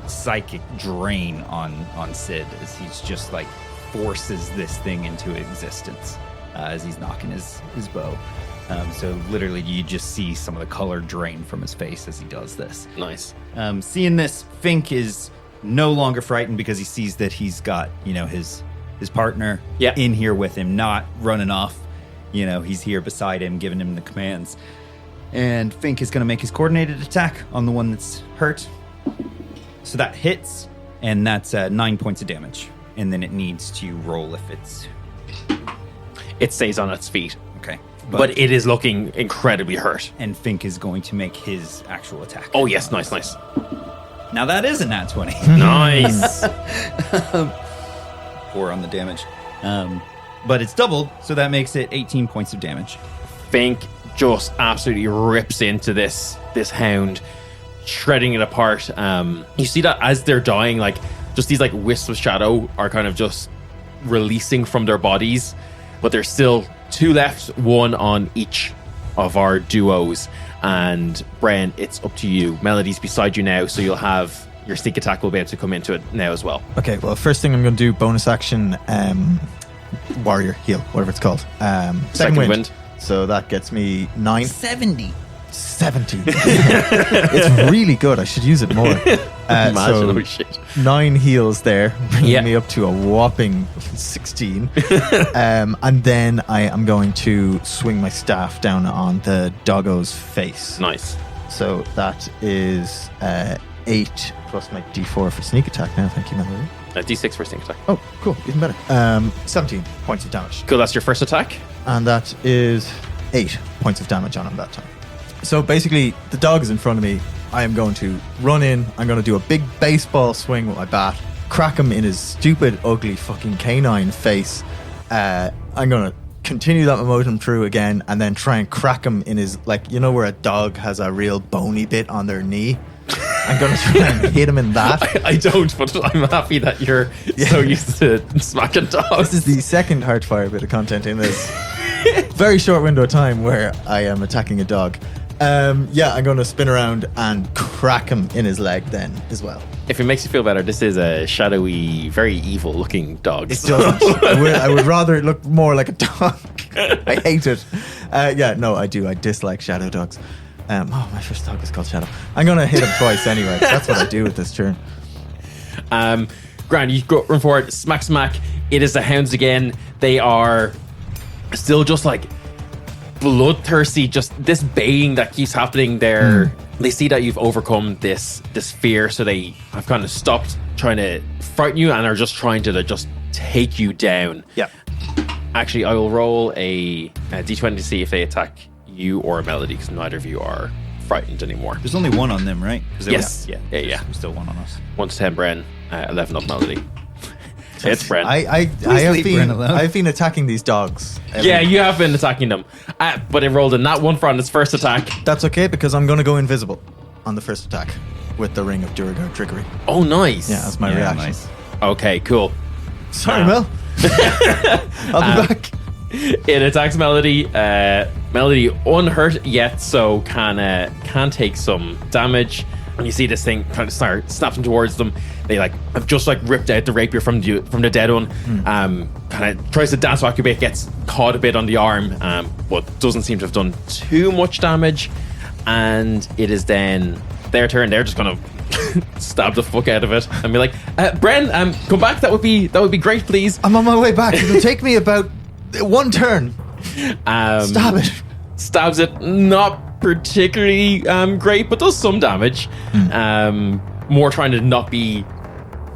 psychic drain on Sid as he's just like forces this thing into existence as he's knocking his bow. So literally you just see some of the color drain from his face as he does this. Nice. Seeing this, Fink is no longer frightened because he sees that he's got, his partner in here with him, not running off. He's here beside him, giving him the commands. And Fink is going to make his coordinated attack on the one that's hurt. So that hits, and that's 9 points of damage. And then it needs to roll if it's... It stays on its feet. Okay. But it is looking incredibly hurt. And Fink is going to make his actual attack. Oh, yes. Nice. Now that is a nat 20. Nice. 4 on the damage. But it's doubled, so that makes it 18 points of damage. Fink just absolutely rips into this hound, shredding it apart. You see that as they're dying, like just these like wisps of shadow are kind of just releasing from their bodies, but there's still 2 left, 1 on each of our duos. And Bren, it's up to you. Melody's beside you now, so you'll have your sneak attack will be able to come into it now as well. Okay, well, first thing I'm going to do, bonus action, warrior heal, whatever it's called. Second wind. So that gets me 9. 70. It's really good. I should use it more. Imagine, oh shit. 9 heals there, bringing Yeah. me up to a whopping 16. And then I am going to swing my staff down on the doggo's face. Nice. So that is 8 plus my d4 for sneak attack now. Thank you, Melody. D6 for sneak attack. Oh, cool. Even better. 17 points of damage. Cool, that's your first attack. And that is 8 points of damage on him that time. So basically, the dog is in front of me. I am going to run in. I'm going to do a big baseball swing with my bat, crack him in his stupid, ugly, fucking canine face. I'm going to continue that momentum through again, and then try and crack him in his, like, you know where a dog has a real bony bit on their knee? I'm going to try and hit him in that. I don't, but I'm happy that you're so used to smacking dogs. This is the second Heartfire bit of content in this very short window of time where I am attacking a dog. I'm going to spin around and crack him in his leg then as well. If it makes you feel better, this is a shadowy, very evil-looking dog. It doesn't. I would rather it look more like a dog. I hate it. I do. I dislike shadow dogs. My first dog was called Shadow. I'm going to hit him twice anyway. That's what I do with this turn. Grand, you go run forward, smack. It is the Hounds again. They are still just like bloodthirsty, just this baying that keeps happening there. They see that you've overcome this fear, so they have kind of stopped trying to frighten you and are just trying to just take you down. Yeah. Actually, I will roll a d20 to see if they attack you or Melody, because neither of you are frightened anymore. There's only one on them, right? Yes. Yeah. Yeah. There's still one on us. 1 to 10 Bren, 11 up Melody. It's Bren. I've been attacking these dogs. Yeah, you have been attacking them. But it rolled a nat 1 for on its first attack. That's okay, because I'm going to go invisible on the first attack with the Ring of Durgar Trickery. Oh, nice. Yeah, that's my reaction. Nice. Okay, cool. Sorry, Mel. I'll be back. It attacks Melody. Melody unhurt yet, so can take some damage. And you see this thing kind of start snapping towards them. They have just ripped out the rapier from the dead one. Kind of tries to dance back a bit, gets caught a bit on the arm, but doesn't seem to have done too much damage. And it is then their turn. They're just gonna stab the fuck out of it and be like, Bren, come back. That would be great, please. I'm on my way back. It'll take me about one turn. Stab it. Stabs it. Not particularly great, but does some damage. More trying to not be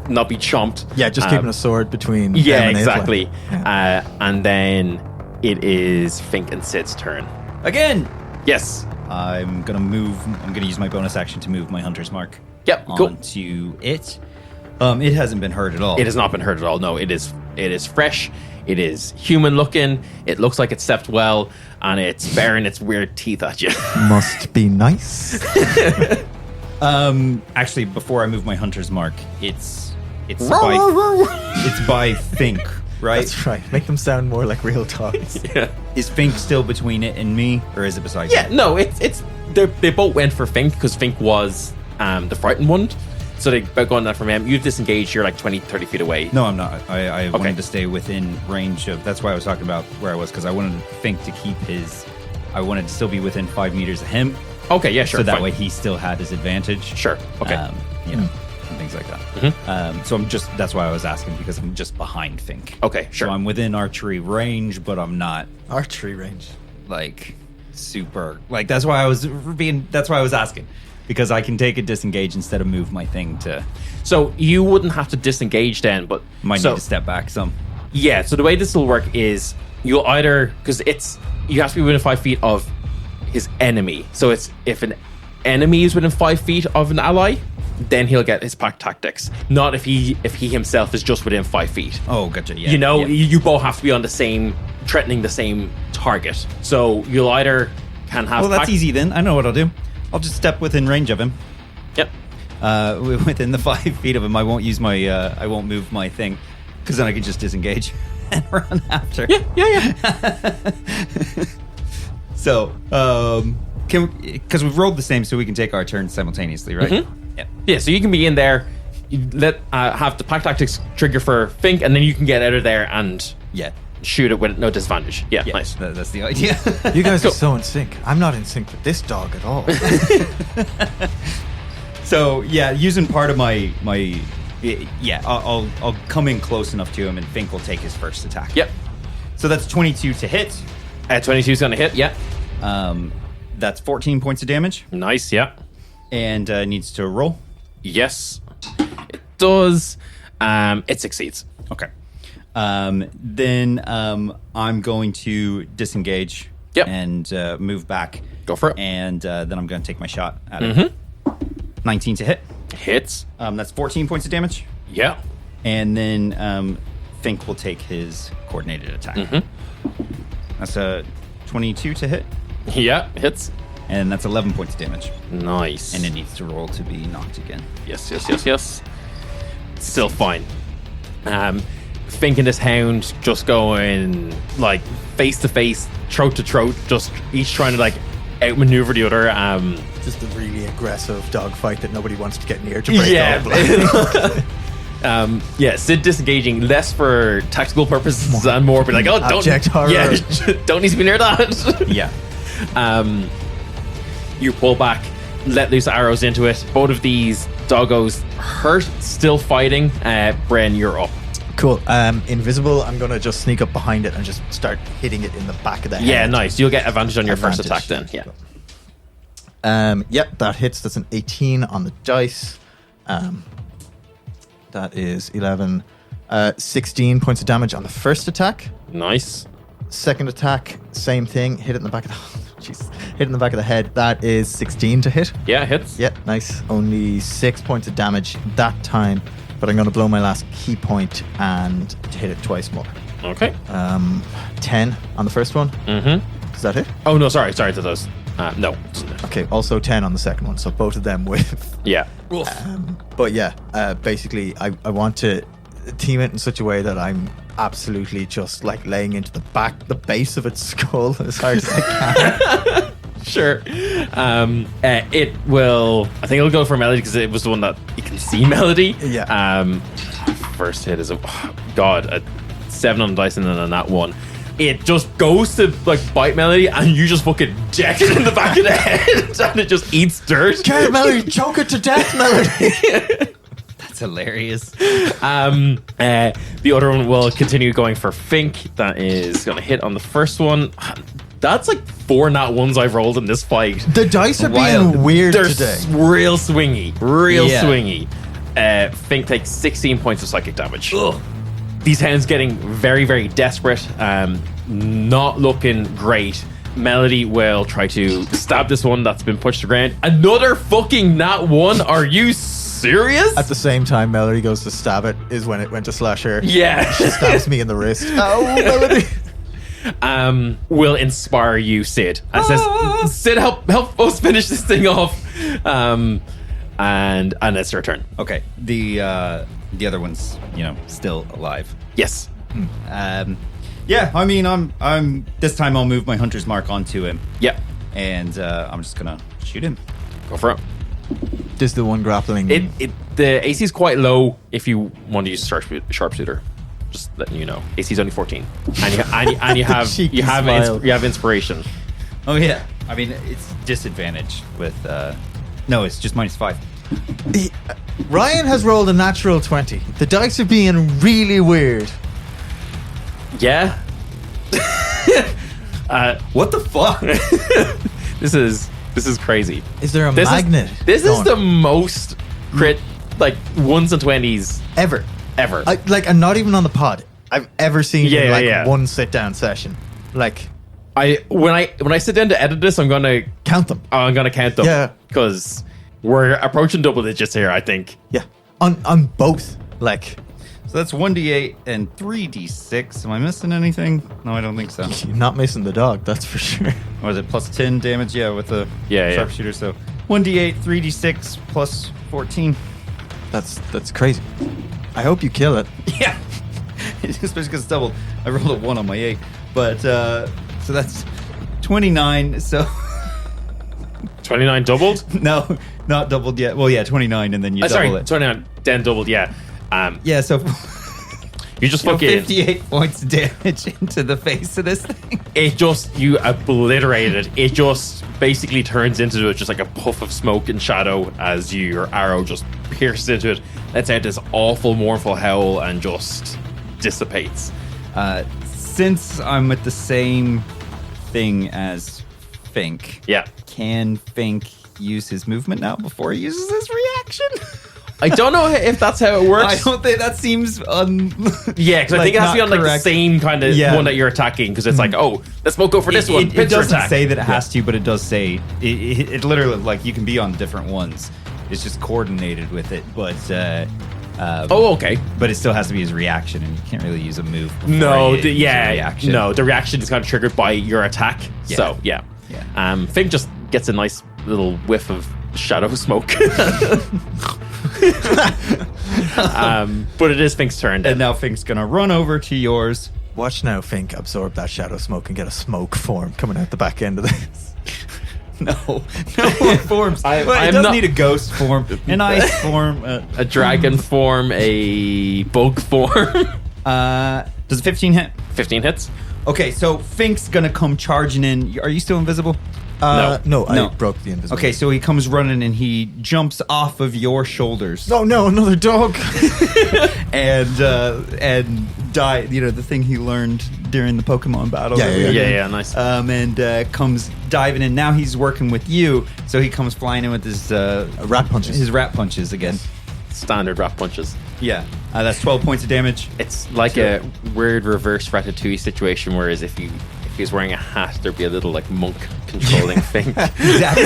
chomped. Yeah, just keeping a sword between. Yeah, them and exactly. Yeah. And then it is Fink and Sid's turn Again. Yes. I'm gonna use my bonus action to move my hunter's mark. Yep. Cool. Onto it. It hasn't been hurt at all. It has not been hurt at all. No, it is fresh. It is human looking. It looks like it stepped well, and it's baring its weird teeth at you. Must be nice. Actually, before I move my hunter's mark, it's by Fink, right? That's right. Make them sound more like real dogs. Yeah. Is Fink still between it and me, or is it beside Yeah. me? No, they both went for Fink because Fink was the frightened one. So they both gone that from him. You've disengaged. You're 20, 30 feet away. No, I'm not. I wanted to stay within range of. That's why I was talking about where I was, because I wanted Fink to keep his. I wanted to still be within 5 meters of him. Okay, yeah, sure. So that fine. way he still had his advantage. Sure. Okay. And things like that. So that's why I was asking, because I'm just behind Fink. Okay, sure. So I'm within archery range, but I'm not Archery range. super. That's why I was asking. Because I can take a disengage instead of move my thing to. So you wouldn't have to disengage then, but Might need to step back some. Yeah. So the way this will work is you'll either, because you have to be within 5 feet of his enemy. So it's if an enemy is within 5 feet of an ally, then he'll get his pack tactics. Not if he himself is just within 5 feet. Oh, gotcha. Yeah. You both have to be on threatening the same target. So you'll either can have. Well, that's easy then. I know what I'll do. I'll just step within range of him. Yep. Within the 5 feet of him, I won't use my. I won't move my thing, because then I can just disengage and run after. Yeah. So, because we've rolled the same, so we can take our turns simultaneously, right? Mm-hmm. Yeah. So you can be in there. You have the pack tactics trigger for Fink, and then you can get out of there and shoot it with no disadvantage. Yeah. Nice. That's the idea. You guys are so in sync. I'm not in sync with this dog at all. So using part of my I'll come in close enough to him, and Fink will take his first attack. Yep. So that's 22 to hit. 22 is going to hit. Yeah. That's 14 points of damage, Nice. Yeah. and needs to roll. Yes. It does. It succeeds. Okay. Then I'm going to disengage. Yep. And move back. Go for it. And then I'm going to take my shot at it. 19 to hit. Hits. That's 14 points of damage. Yeah. And then Fink will take his coordinated attack. That's a 22 to hit, Yeah, hits. and that's 11 points of damage. Nice. And it needs to roll to be knocked again. Yes. Still fine. Fink and this hound just going like face to face, throat to throat, just each trying to like outmaneuver the other. Just a really aggressive dogfight that nobody wants to get near to break up. Yeah, Sid disengaging less for tactical purposes and more be like, oh, don't Abject horror. Yeah, don't need to be near that. Yeah. You pull back, let loose arrows into it. Both of these doggos hurt, still fighting. Bren, you're up. Cool. Invisible, I'm going to just sneak up behind it and just start hitting it in the back of the head. Yeah, nice. You'll get advantage on your first attack then. Advantage. Yeah. Yep, that hits. That's an 18 on the dice. That is 11. 16 points of damage on the first attack. Nice. Second attack, same thing. Hit it in the back of the hit it in the back of the head. That is 16 to hit. Yeah, hits. Yep, nice. Only 6 points of damage that time, but I'm going to blow my last key point and hit it twice more. Okay. 10 on the first one. Mm-hmm. Does that hit? Oh, no, sorry to those. No. Okay, also 10 on the second one, so both of them with. Yeah. But yeah, basically, I want to team it in such a way that I'm absolutely just like laying into the base of its skull as hard as I can. Sure. It will. I think it'll go for Melody because it was the one that you can see Melody. Yeah. First hit is a 7 on the dice and then on that one. It just goes to like bite Melody and you just fucking deck it in the back of the head and it just eats dirt. Carrot Melody, choke it to death, Melody. That's hilarious. The other one will continue going for Fink. That is going to hit on the first one. That's like 4 nat ones I've rolled in this fight. The dice are Wild. being weird They're today. real swingy. Yeah. Swingy. Fink takes 16 points of psychic damage. Ugh. These hounds getting very, very desperate. Not looking great. Melody will try to stab this one that's been pushed to the ground. Another fucking nat 1? Are you serious? At the same time, Melody goes to stab it is when it went to slash her. Yeah. She stabs me in the wrist. Oh, Melody. Will inspire you, Sid. And says, Sid, help us finish this thing off. And it's your turn. Okay. The other one's, still alive. Yes. Yeah, I mean, I'm this time I'll move my hunter's mark onto him. Yep. And I'm just gonna shoot him. Go for it. This is the one grappling. The AC is quite low if you want to use sharpshooter. Just letting you know, AC is only 14, and you have Cheeky smile. you have inspiration. Oh yeah. I mean, it's disadvantage with no, it's just -5. Ryan has rolled a natural 20. The dice are being really weird. Yeah. What the fuck? This is crazy. Is there a magnet? This is going? the most crit like 1s and 20s ever. And not even on the pod. I've ever seen in one sit down session. Like when I sit down to edit this, I'm gonna count them. I'm gonna count them. Yeah. Because we're approaching double digits here, I think. Yeah. On both. Like, So that's 1d8 and 3d6. Am I missing anything? No, I don't think so. you're not missing the dog, that's for sure. Or is it plus 10 damage? Yeah, with the Yeah. sharpshooter. So 1d8, 3d6 plus 14. That's crazy. I hope you kill it. Yeah. Especially because it's doubled. I rolled a 1 on my 8. But, so that's 29. So, 29 doubled? no, not doubled yet. Well, yeah, 29, and then you double Sorry, it. 29 then doubled, yeah. Yeah, so You just fucking 58 points damage into the face of this thing. you obliterated it. It just basically turns into just like a puff of smoke and shadow as your arrow just pierces into it, lets out this awful mournful howl and just dissipates. Since I'm with the same thing as Fink, Yeah. can Fink use his movement now before he uses his reaction? I don't know if that's how it works. I don't think that seems Yeah, because I think it has to be on like the same kind of Yeah. one that you're attacking. Because it's like, oh, let's both go for this one. It Pincer doesn't attack. say that it has to, but it does say it literally, like, you can be on different ones. It's just coordinated with it. But Okay. But it still has to be his reaction, and you can't really use a move. No, before you use a reaction. no, the reaction is kind of triggered by your attack. Yeah. So, yeah. Fink just gets a nice little whiff of shadow smoke. But it is Fink's turn. And now Fink's gonna run over to yours. Watch now, Fink absorb that shadow smoke and get a smoke form coming out the back end of this. No more forms. It doesn't need a ghost form, an ice form, a dragon form, a bug form. Does a 15 hit? 15 hits. Okay, so Fink's gonna come charging in. Are you still invisible? No, I No. broke the invisibility. Okay, so he comes running and he jumps off of your shoulders. Oh no, another dog. and die. You know, the thing he learned during the Pokemon battle. Yeah. Nice. And comes diving in. Now he's working with you, so he comes flying in with his rat punches. His rat punches again. Standard rat punches. Yeah, that's 12 points of damage. It's like a weird reverse Ratatouille situation, whereas if he was wearing a hat, there'd be a little like monk controlling Fink. Exactly.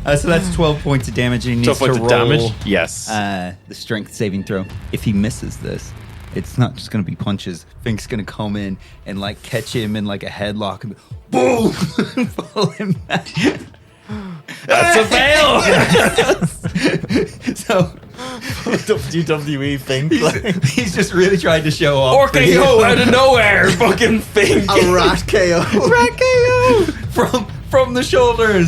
So that's 12 points of damage, and he needs 12 to points roll of damage? Yes. the strength saving throw. If he misses this, it's not just going to be punches. Fink's going to come in and like catch him in like a headlock and boom, pull him back. That's a fail. So WWE Fink. he's just really trying to show off. RKO out of nowhere, fucking Fink. A rat KO. Rat KO. from the shoulders.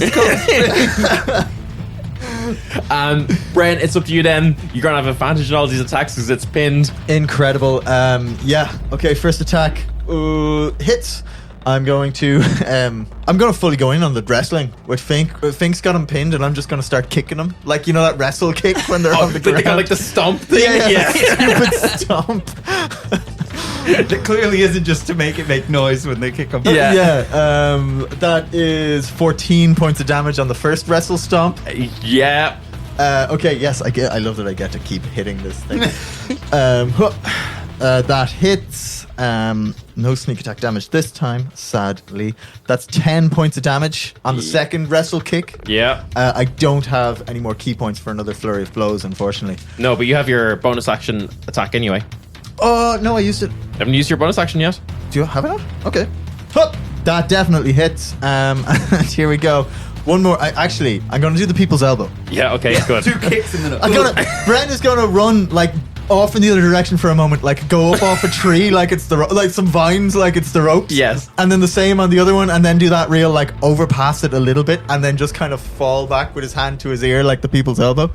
Bren, it's up to you then. You're gonna have advantage on all these attacks because it's pinned. Incredible. Yeah. Okay. First attack hits. I'm going to fully go in on the wrestling with Fink. Fink's got him pinned, and I'm just going to start kicking him, like, you know, that wrestle kick when they're on the They ground. got like the stomp thing. Yeah. Stupid stomp. That clearly isn't just to make it make noise when they kick him. Yeah. That is 14 points of damage on the first wrestle stomp. Yeah. Okay. Yes, I love that I get to keep hitting this thing. That hits. No sneak attack damage this time, sadly. That's 10 points of damage on the second wrestle kick. Yeah. I don't have any more key points for another flurry of blows, unfortunately. No, but you have your bonus action attack anyway. Oh, no, I used it. Haven't used your bonus action yet? Do you have it on? Okay. Hup! That definitely hits. And here we go. One more. I'm going to do the people's elbow. Yeah, okay, good. 2 kicks and then Bren is going to run, like, off in the other direction for a moment, like go up off a tree like it's the like some vines like it's the ropes. Yes. And then the same on the other one, and then do that real like overpass it a little bit, and then just kind of fall back with his hand to his ear like the people's elbow.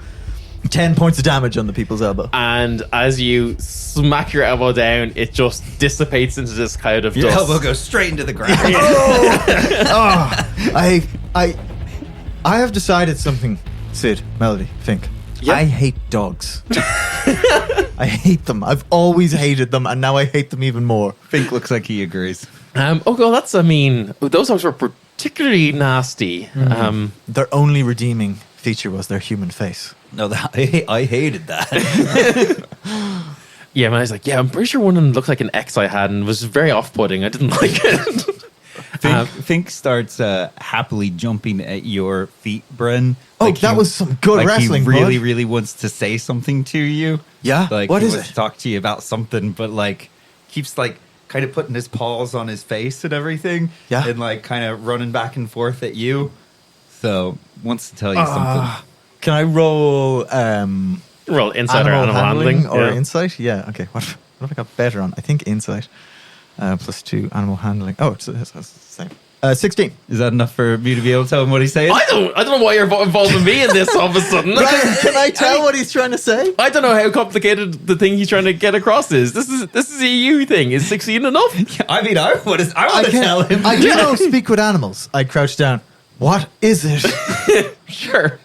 10 points of damage on the people's elbow. And as you smack your elbow down, it just dissipates into this cloud of your dust. elbow goes straight into the ground. I have decided something, Sid, Melody, Fink. Yep. I hate dogs. I hate them. I've always hated them, and now I hate them even more. Fink looks like he agrees. Those dogs were particularly nasty. Their only redeeming feature was their human face. No, I hated that. Yeah, man, I was like, I'm pretty sure one of them looked like an ex I had and was very off-putting. I didn't like it. Fink starts happily jumping at your feet, Bren. Oh, that was some good wrestling, He really, bud. really wants to say something to you. Yeah? Like, What he is wants it? to talk to you about something, but like keeps like kind of putting his paws on his face and everything. Yeah. And like kind of running back and forth at you. So wants to tell you something. Can I roll Roll insight or animal animal handling. or Yeah. insight? Yeah, okay. What have I got better on? I think insight. +2 animal handling. Oh, it's the same. 16. Is that enough for me to be able to tell him what he's saying? I don't know why you're involving me in this all of a sudden. Brian, can I tell what he's trying to say? I don't know how complicated the thing he's trying to get across is. This is a you thing. Is 16 enough? I mean, I want to tell him. I do know speak with animals. I crouch down. What is it? Sure.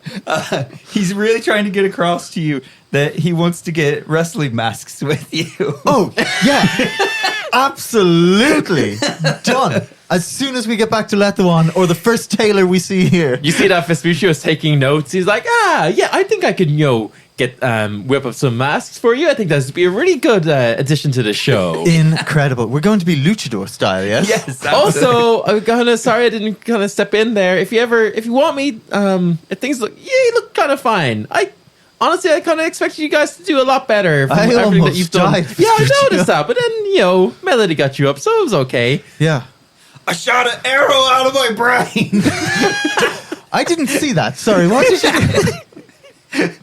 He's really trying to get across to you that he wants to get wrestling masks with you. Oh, yeah. Absolutely. Done. As soon as we get back to Lethawan or the first tailor we see here. You see that Vespuccio is taking notes. He's like, yeah, I think I could, get whip up some masks for you. I think that'd be a really good addition to the show. Incredible. We're going to be luchador style, yes? Yes. Also, I'm sorry I didn't kind of step in there. If you want me, if things look kind of fine. I honestly, I kind of expected you guys to do a lot better from I everything that almost you've done. died Yeah, I for noticed that. But then, Melody got you up, so it was okay. Yeah. I shot an arrow out of my brain. I didn't see that. Sorry, what did you do?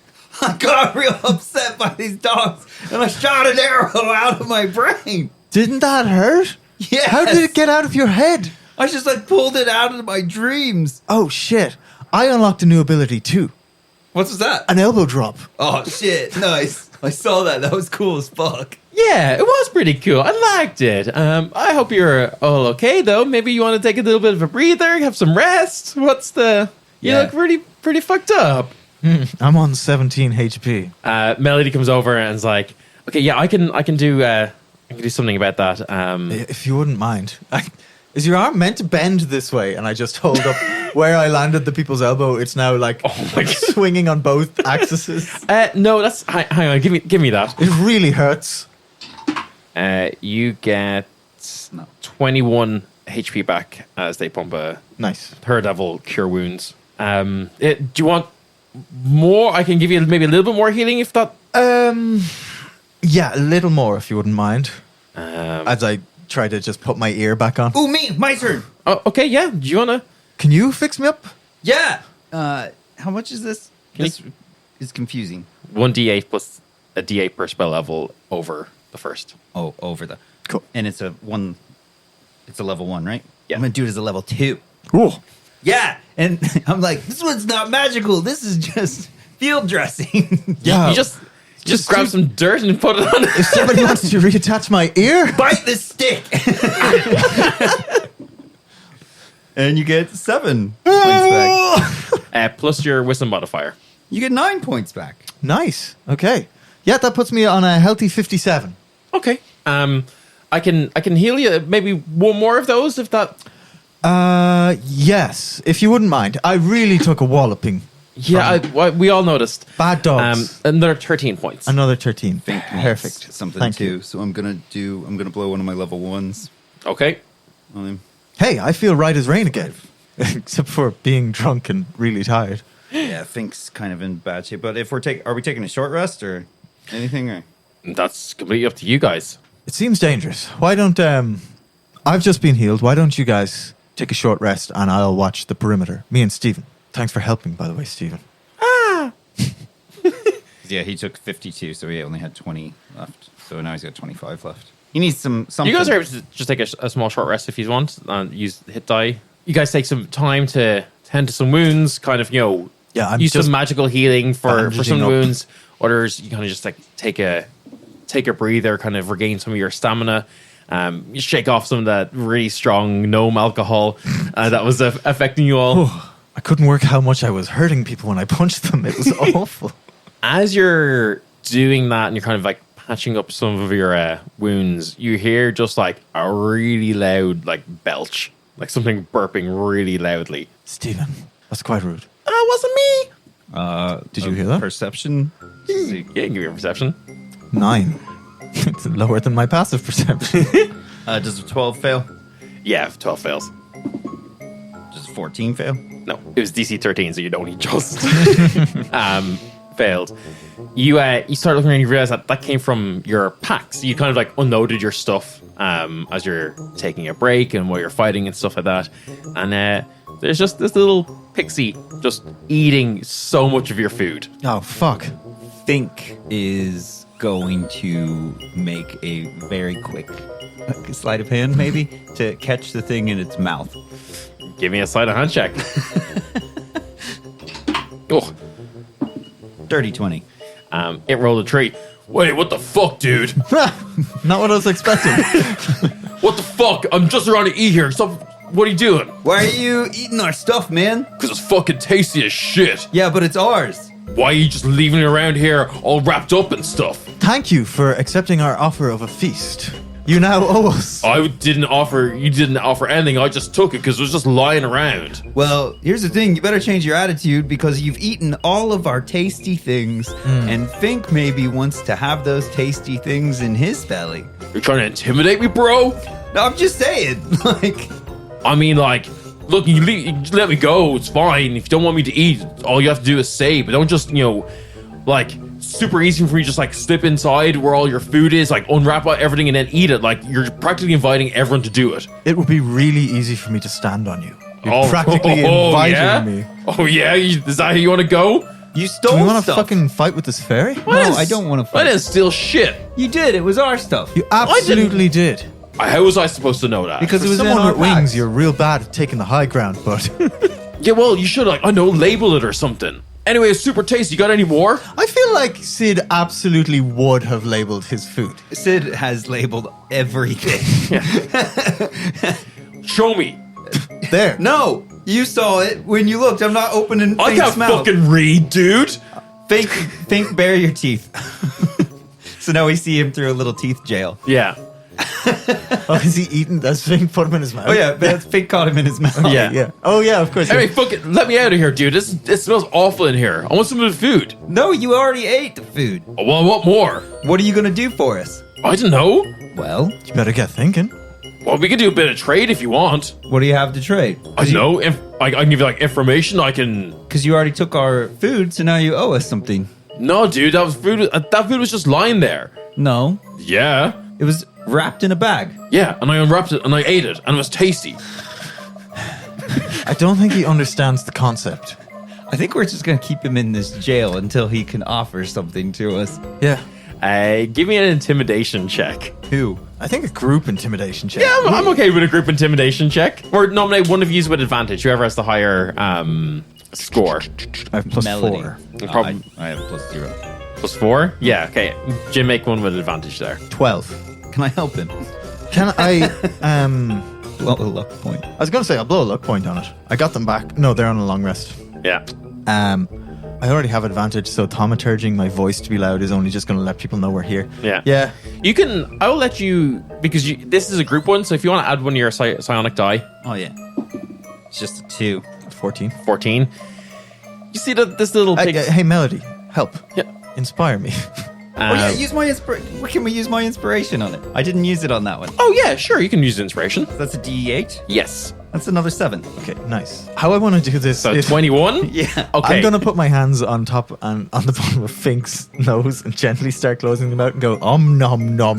I got real upset by these dogs, and I shot an arrow out of my brain. Didn't that hurt? Yes. How did it get out of your head? I just pulled it out of my dreams. Oh, shit. I unlocked a new ability, too. What was that? An elbow drop. Oh, shit. Nice. I saw that. That was cool as fuck. Yeah, it was pretty cool. I liked it. I hope you're all okay, though. Maybe you want to take a little bit of a breather, have some rest. You Yeah. look pretty fucked up. I'm on 17 HP. Melody comes over and is like, okay, yeah, I can do something about that. If you wouldn't mind. Is your arm meant to bend this way? And I just hold up where I landed the people's elbow. It's now like swinging on both axes. No, that's hang on, give me that. It really hurts. You get 21 HP back as they pump a Nice. her devil cure wounds. Do you want more? I can give you maybe a little bit more healing if that. Yeah, a little more if you wouldn't mind. As I try to just put my ear back on. Ooh, me. My turn. Oh, okay, yeah. Do you wanna? Can you fix me up? Yeah. How much is this? Can This is confusing. 1d8 plus a d8 per spell level over the first. Oh, over the. Cool. And it's a level 1, right? Yeah. I'm going to do it as a level 2. Cool. Yeah. And I'm like, this one's not magical. This is just field dressing. Yeah. You just grab some dirt and put it on. If somebody wants to reattach my ear. Bite the stick. And you get 7 points back. Plus your wisdom modifier. You get 9 points back. Nice. Okay. Yeah, that puts me on a healthy 57. Okay. I can heal you. Maybe one more of those if that. Yes, if you wouldn't mind. I really took a walloping. Yeah, we all noticed. Bad dogs. Another 13 points. Another 13. Think Perfect. something Thank too. you. So I'm gonna blow one of my level 1s Okay. on him. Hey, I feel right as rain again. Except for being drunk and really tired. Yeah, Fink's kind of in bad shape. But if are we taking a short rest or anything? Or? That's completely up to you guys. It seems dangerous. Why don't I've just been healed. Why don't you guys take a short rest and I'll watch the perimeter. Me and Steven. Thanks for helping, by the way, Steven. Yeah, he took 52, so he only had 20 left. So now he's got 25 left. He needs something. You guys are able to just take a small short rest if you want and use hit die. You guys take some time to tend to some wounds, kind of, Yeah, I'm use just some magical healing for bandaging some up. wounds. Others, you kind of just like take a breather, kind of regain some of your stamina. You shake off some of that really strong gnome alcohol that was affecting you all. I couldn't work how much I was hurting people when I punched them. It was awful. As you're doing that and you're kind of like patching up some of your wounds, you hear just like a really loud like belch, like something burping really loudly. Steven, that's quite rude. Wasn't me. Did you hear that? Perception. Yeah, give me a perception. 9. It's lower than my passive perception. Does a 12 fail? Yeah, 12 fails. Does a 14 fail? No, it was DC 13, so you'd only just failed. You start looking around and you realize that came from your packs. You kind of like unloaded your stuff as you're taking a break and while you're fighting and stuff like that. And there's just this little pixie just eating so much of your food. Oh, fuck. Fink is going to make a very quick sleight of hand, maybe, to catch the thing in its mouth. Give me a sleight of hand check. Oh, Dirty 20. it rolled a tree. Wait, what the fuck, dude? Not what I was expecting. What the fuck? I'm just around to eat here. Stop. What are you doing? Why are you eating our stuff, man? Because it's fucking tasty as shit. Yeah, but it's ours. Why are you just leaving it around here all wrapped up and stuff? Thank you for accepting our offer of a feast. You now owe us. You didn't offer anything. I just took it because it was just lying around. Well, here's the thing. You better change your attitude because you've eaten all of our tasty things, and Fink maybe wants to have those tasty things in his belly. You're trying to intimidate me, bro? No, I'm just saying. I mean, like, look, you let me go. It's fine. If you don't want me to eat, all you have to do is say, but don't just, like super easy for you to just like slip inside where all your food is, like unwrap everything and then eat it. Like you're practically inviting everyone to do it. It would be really easy for me to stand on you. You're Oh, practically inviting yeah? me. Oh yeah, is that how you want to go? You Do stole we want to stuff. fucking fight with this fairy? No, I don't want to I fight. didn't steal shit. You did. It was our stuff. You absolutely did. How was I supposed to know that? Because For it was in someone our with wings, packs. you're real bad at taking the high ground, but yeah, well, you should like I know label it or something. Anyway, it's super tasty. You got any more? I feel like Sid absolutely would have labeled his food. Sid has labeled everything. Show me. There. No, you saw it when you looked. I'm not opening. I Fink's can't mouth. fucking read, dude. Fink, bare your teeth. So now we see him through a little teeth jail. Yeah. Oh, is he eating? That's Fink put him in his mouth. Oh yeah, Fink caught him in his mouth. Yeah. Yeah. Oh yeah, of course. Anyway, fuck it. Let me out of here, dude. It smells awful in here. I want some of the food. No, you already ate the food. Oh, well, what more? What are you gonna do for us? I don't know. Well, You better get thinking. Well, we can do a bit of trade if you want. what do you have to trade? I don't know. If I can give you like information, I can. Because you already took our food, so now you owe us something. No, dude, that was food. That food was just lying there. No, Yeah. it was wrapped in a bag. Yeah, and I unwrapped it and I ate it and it was tasty. I don't think he understands the concept. I think we're just gonna keep him in this jail until he can offer something to us. Yeah. Give me an intimidation check. Who? I think a group intimidation check. Yeah, I'm okay with a group intimidation check. Or nominate one of you with advantage, whoever has the higher score. I have plus Melody. 4. I have +0. +4? Yeah, okay. Jim, make one with advantage there. 12. Can I help him? Can I Well, a luck point. I was gonna say I'll blow a luck point on it. I got them back. No, they're on a long rest. Yeah. I already have advantage, so thaumaturging my voice to be loud is only just gonna let people know we're here. Yeah. Yeah. You can, I will let you, because this is a group one, so if you want to add one of your psionic die, Oh yeah. It's just a 2. 14. 14, you see that this little pig. Hey, Melody, help. Yeah. Inspire me. Oh yeah, use my inspiration. Can we use my inspiration on it? I didn't use it on that one. Oh, yeah, sure, you can use inspiration. That's a D8. Yes. That's another 7. Okay, nice. How I want to do this So is 21? Yeah. Okay. I'm gonna put my hands on top and on the bottom of Fink's nose and gently start closing them out and go nom nom nom.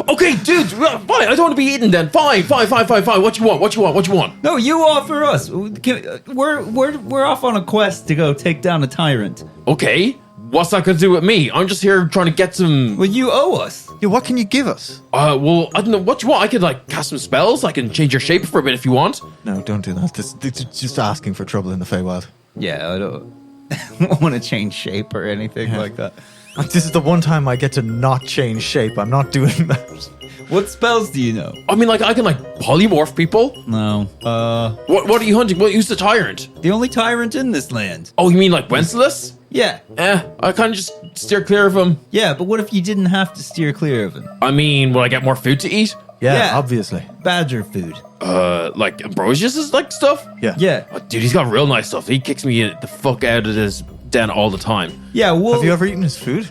Okay, dude, fine, I don't want to be eaten then. Fine. What you want? No, you offer us. We're off on a quest to go take down a tyrant. Okay, what's that got to do with me? I'm just here trying to get some. Well, you owe us. Yeah, what can you give us? Well, I don't know what you want. I could like cast some spells. I can change your shape for a bit if you want. No, don't do that. This is just asking for trouble in the Feywild. Yeah, I don't want to change shape or anything like that. This is the one time I get to not change shape. I'm not doing that. What spells do you know? I mean, like I can like polymorph people. No. What are you hunting? Who's the tyrant? The only tyrant in this land. Oh, you mean like Wenceslas? Yeah. I kind of just steer clear of him. Yeah, but what if you didn't have to steer clear of him? I mean, will I get more food to eat? Yeah, Yeah. obviously. Badger food. Like Ambrosius's like stuff. Yeah. Yeah. Oh, dude, he's got real nice stuff. He kicks me the fuck out of this den all the time. Yeah, well... Have you ever eaten his food?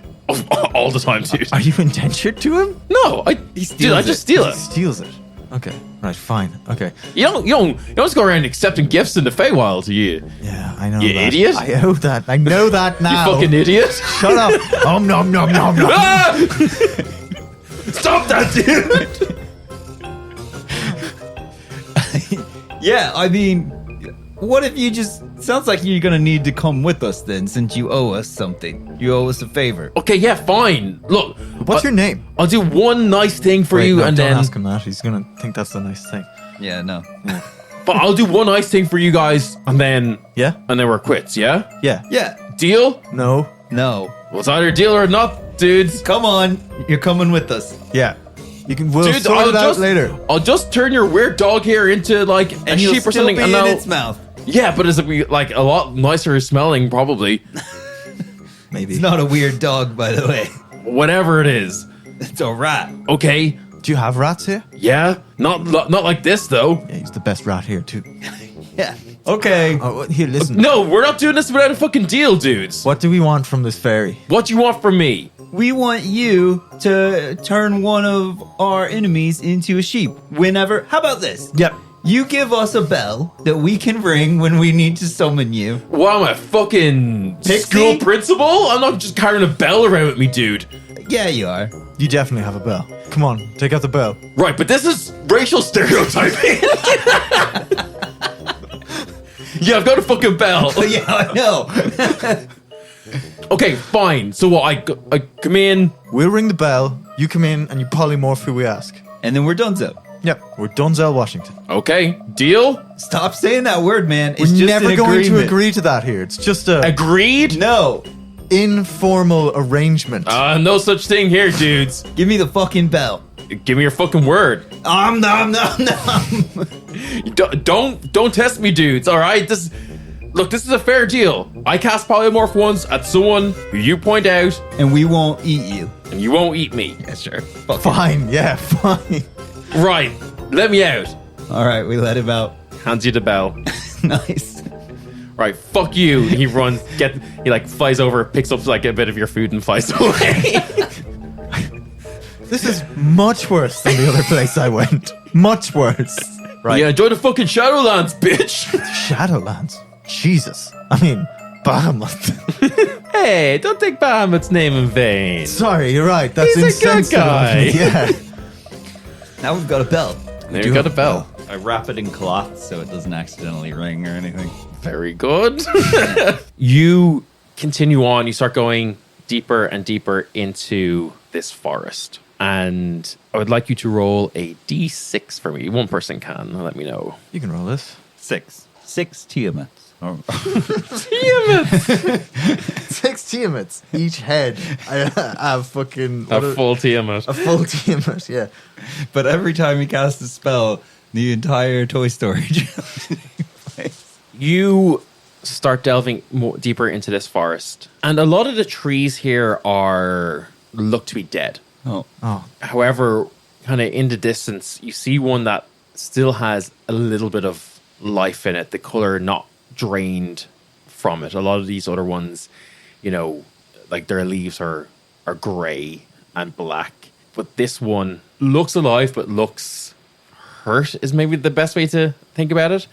All the time, dude. Are you indentured to him? No, I just steal He it. steals it. Okay. Right, fine. Okay. You don't just go around accepting gifts in the Feywild, you Yeah, I know You that. idiot. I know that. I know that now. fucking idiot. Shut up. Nom nom. Ah! Stop that, dude. Yeah, I mean... What if you just... Sounds like you're gonna need to come with us then, since you owe us something. You owe us a favor. Okay, yeah, fine. Look, What's your name? I'll do one nice thing for Wait, you, no, and don't then. ask him that. He's gonna think that's the nice thing. Yeah, no. But I'll do one nice thing for you guys, and then Yeah? we're quits. Yeah, Yeah. Yeah. deal. No. No. Well, it's either deal or not, dudes. Come on. You're coming with us. Yeah. You can. We'll Dude, sort it out later. I'll just turn your weird dog here into like a And you'll sheep or still something, be and in I'll, its mouth. yeah, but it'll be like a lot nicer smelling, probably. Maybe. It's not a weird dog, by the way. Whatever it is. It's a rat. Okay. Do you have rats here? Yeah. Not like this though. Yeah, he's the best rat here too. Yeah. Okay. Oh, here, listen. No, we're not doing this without a fucking deal, dudes. What do we want from this fairy? What do you want from me? We want you to turn one of our enemies into a sheep. Whenever. How about this? Yep. You give us a bell that we can ring when we need to summon you. What am I, fucking Pixie? school principal? I'm not just carrying a bell around with me, dude. Yeah, you are. You definitely have a bell. Come on, take out the bell. Right, but this is racial stereotyping. Yeah, I've got a fucking bell. Yeah, I know. Okay, fine. So what, I come in. We'll ring the bell, you come in, and you polymorph who we ask. And then we're done, so. Yep, we're Dunzel, Washington. Okay, deal? Stop saying that word, man. It's We're just never an going to agreement. agree to that here. It's just a Agreed? No. informal arrangement. No such thing here, dudes. Give me the fucking bell. Give me your fucking word. Nom. Don't test me, dudes. All right, this is a fair deal. I cast polymorph once at someone who you point out, And we won't eat you. and you won't eat me. Yeah, sure. Fine, yeah, fine. Right, let me out. All right, we let him out. Hands you the bell. Nice. Right, fuck you. He runs. He like flies over, picks up like a bit of your food, and flies away. This is much worse than the other place I went. Much worse. Right. Yeah, enjoy the fucking Shadowlands, bitch. Shadowlands. Jesus. I mean, Bahamut. Hey, don't take Bahamut's name in vain. Sorry, you're right. That's He's a good insensitive of guy. me. Yeah. Now we've got a bell. There do you got have a bell. I wrap it in cloth so it doesn't accidentally ring or anything. Very good. You continue on. You start going deeper and deeper into this forest. And I would like you to roll a d6 for me. One person can. Let me know. You can roll this. 6 Tiamats. Oh. Damn it! 6 Tiamats. Each head. I have fucking... A full Tiamat. A full Tiamat, yeah. But every time he casts a spell, the entire Toy Story. You start delving more deeper into this forest. And a lot of the trees here look to be dead. Oh. Oh, However, kind of in the distance, you see one that still has a little bit of life in it. The color not drained from it. A lot of these other ones, like their leaves are gray and black. But this one looks alive, but looks hurt is maybe the best way to think about it.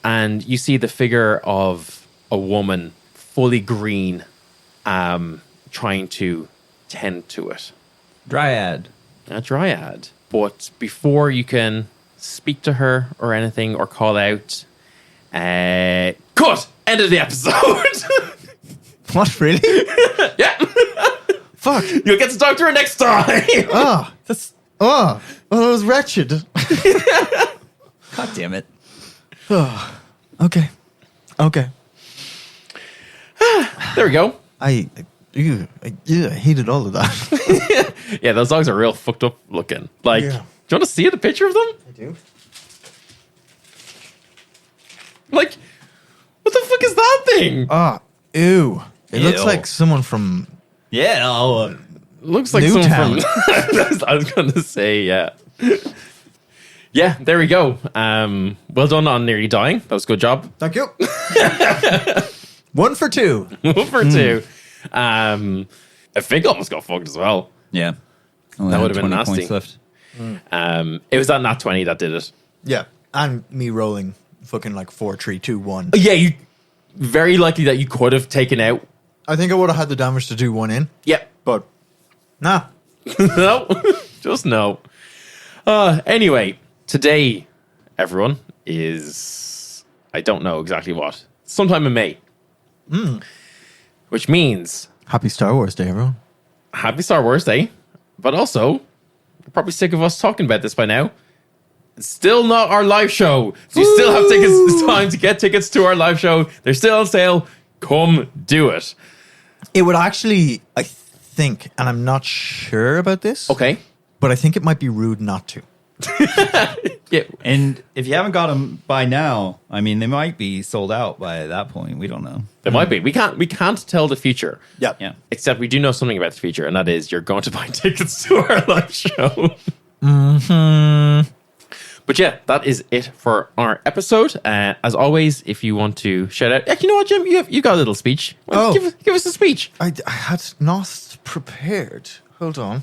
And you see the figure of a woman, fully green, trying to tend to it. Dryad. A dryad. But before you can speak to her or anything or call out, cut! End of the episode! what, really? Yeah! Fuck. You'll get to talk to her next time! Oh, that's... Oh, well, it was wretched. God damn it. Okay. There we go. I hated all of that. Yeah, those dogs are real fucked up looking. Like, Yeah. do you want to see the picture of them? I do. Like, what the fuck is that thing? Ah, ew. It looks Ew. like someone from... Yeah. Looks like Newtown. someone from... I was going to say, yeah. Yeah, there we go. Well done on nearly dying. That was a good job. Thank you. 1 for 2. For two. I think I almost got fucked as well. Yeah. That would have been 20 nasty. points left. It was that nat 20 that did it. Yeah. And me rolling fucking like 4, 3, 2, 1. Yeah, you very likely that you could have taken out. I think I would have had the damage to do 1 in, Yeah. but nah. No. Just no. Anyway, today, everyone, is... I don't know exactly what. Sometime in May. Which means... Happy Star Wars Day, everyone. Happy Star Wars Day. But also, you're probably sick of us talking about this by now. It's still not our live show. So you still have tickets. It's time to get tickets to our live show. They're still on sale. Come do it. It would actually, I think, and I'm not sure about this, Okay. but I think it might be rude not to. Yeah. And if you haven't got them by now, I mean, they might be sold out by that point. We don't know. There might be. We can't tell the future. Yeah. Yeah. Except we do know something about the future, and that is you're going to buy tickets to our live show. But yeah, that is it for our episode. As always, if you want to shout out, you know what, Jim, you got a little speech. Well, Oh. give us a speech. I had not prepared. Hold on.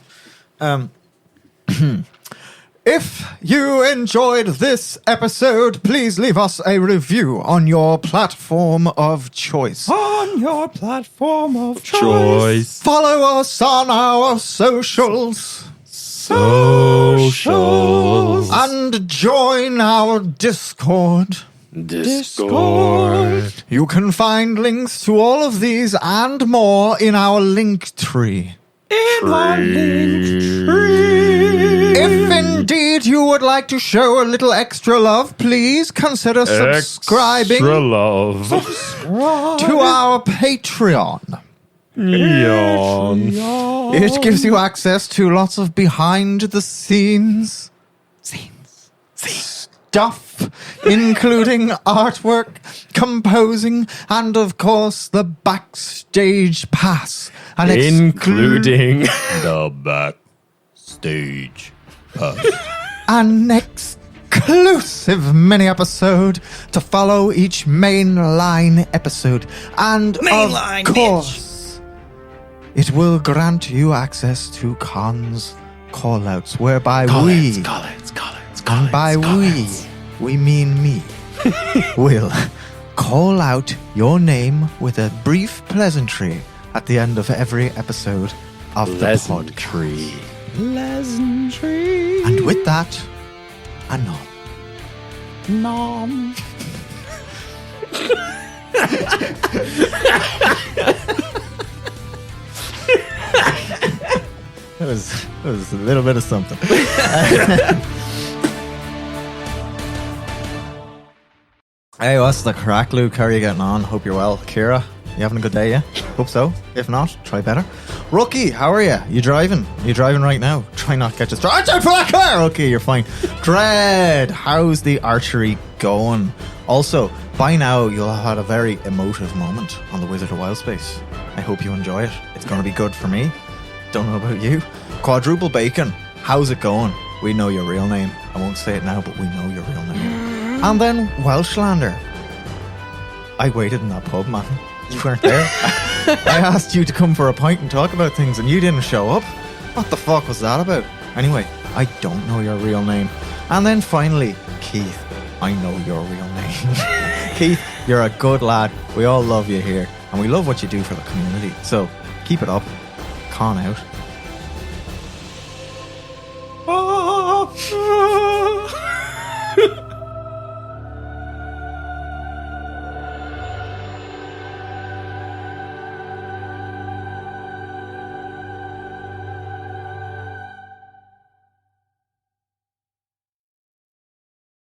If you enjoyed this episode, please leave us a review on your platform of choice. On your platform of choice. Follow us on our socials. And join our Discord. You can find links to all of these and more in our link tree. If indeed you would like to show a little extra love, please consider subscribing love. to our Patreon. It gives you access to lots of behind the scenes stuff, including artwork, composing, and of course the backstage pass. And Including the backstage pass. an exclusive mini episode to follow each mainline episode. And Mainline, of course, it will grant you access to cons callouts, whereby we mean me, will call out your name with a brief pleasantry at the end of every episode of the podcast. Pleasantry. And with that, a nom. Nom. That was a little bit of something. Hey, what's the crack, Luke? How are you getting on? Hope you're well. Kira, you having a good day, yeah? Hope so. If not, try better. Rookie, how are you? You driving? Are you driving right now? Try not to get distracted for that car! Okay, you're fine. Dread, how's the archery going? Also, by now, you'll have had a very emotive moment on the Wizard of Wildspace. I hope you enjoy it. It's going to be good for me. Don't know about you. Quadruple Bacon, how's it going? We know your real name. I won't say it now, but we know your real name. And then Welshlander. I waited in that pub, man. You weren't there. I asked you to come for a pint and talk about things, and you didn't show up. What the fuck was that about? Anyway, I don't know your real name. And then finally, Keith. I know your real name. Keith, you're a good lad. We all love you here, and we love what you do for the community. So keep it up. Con out.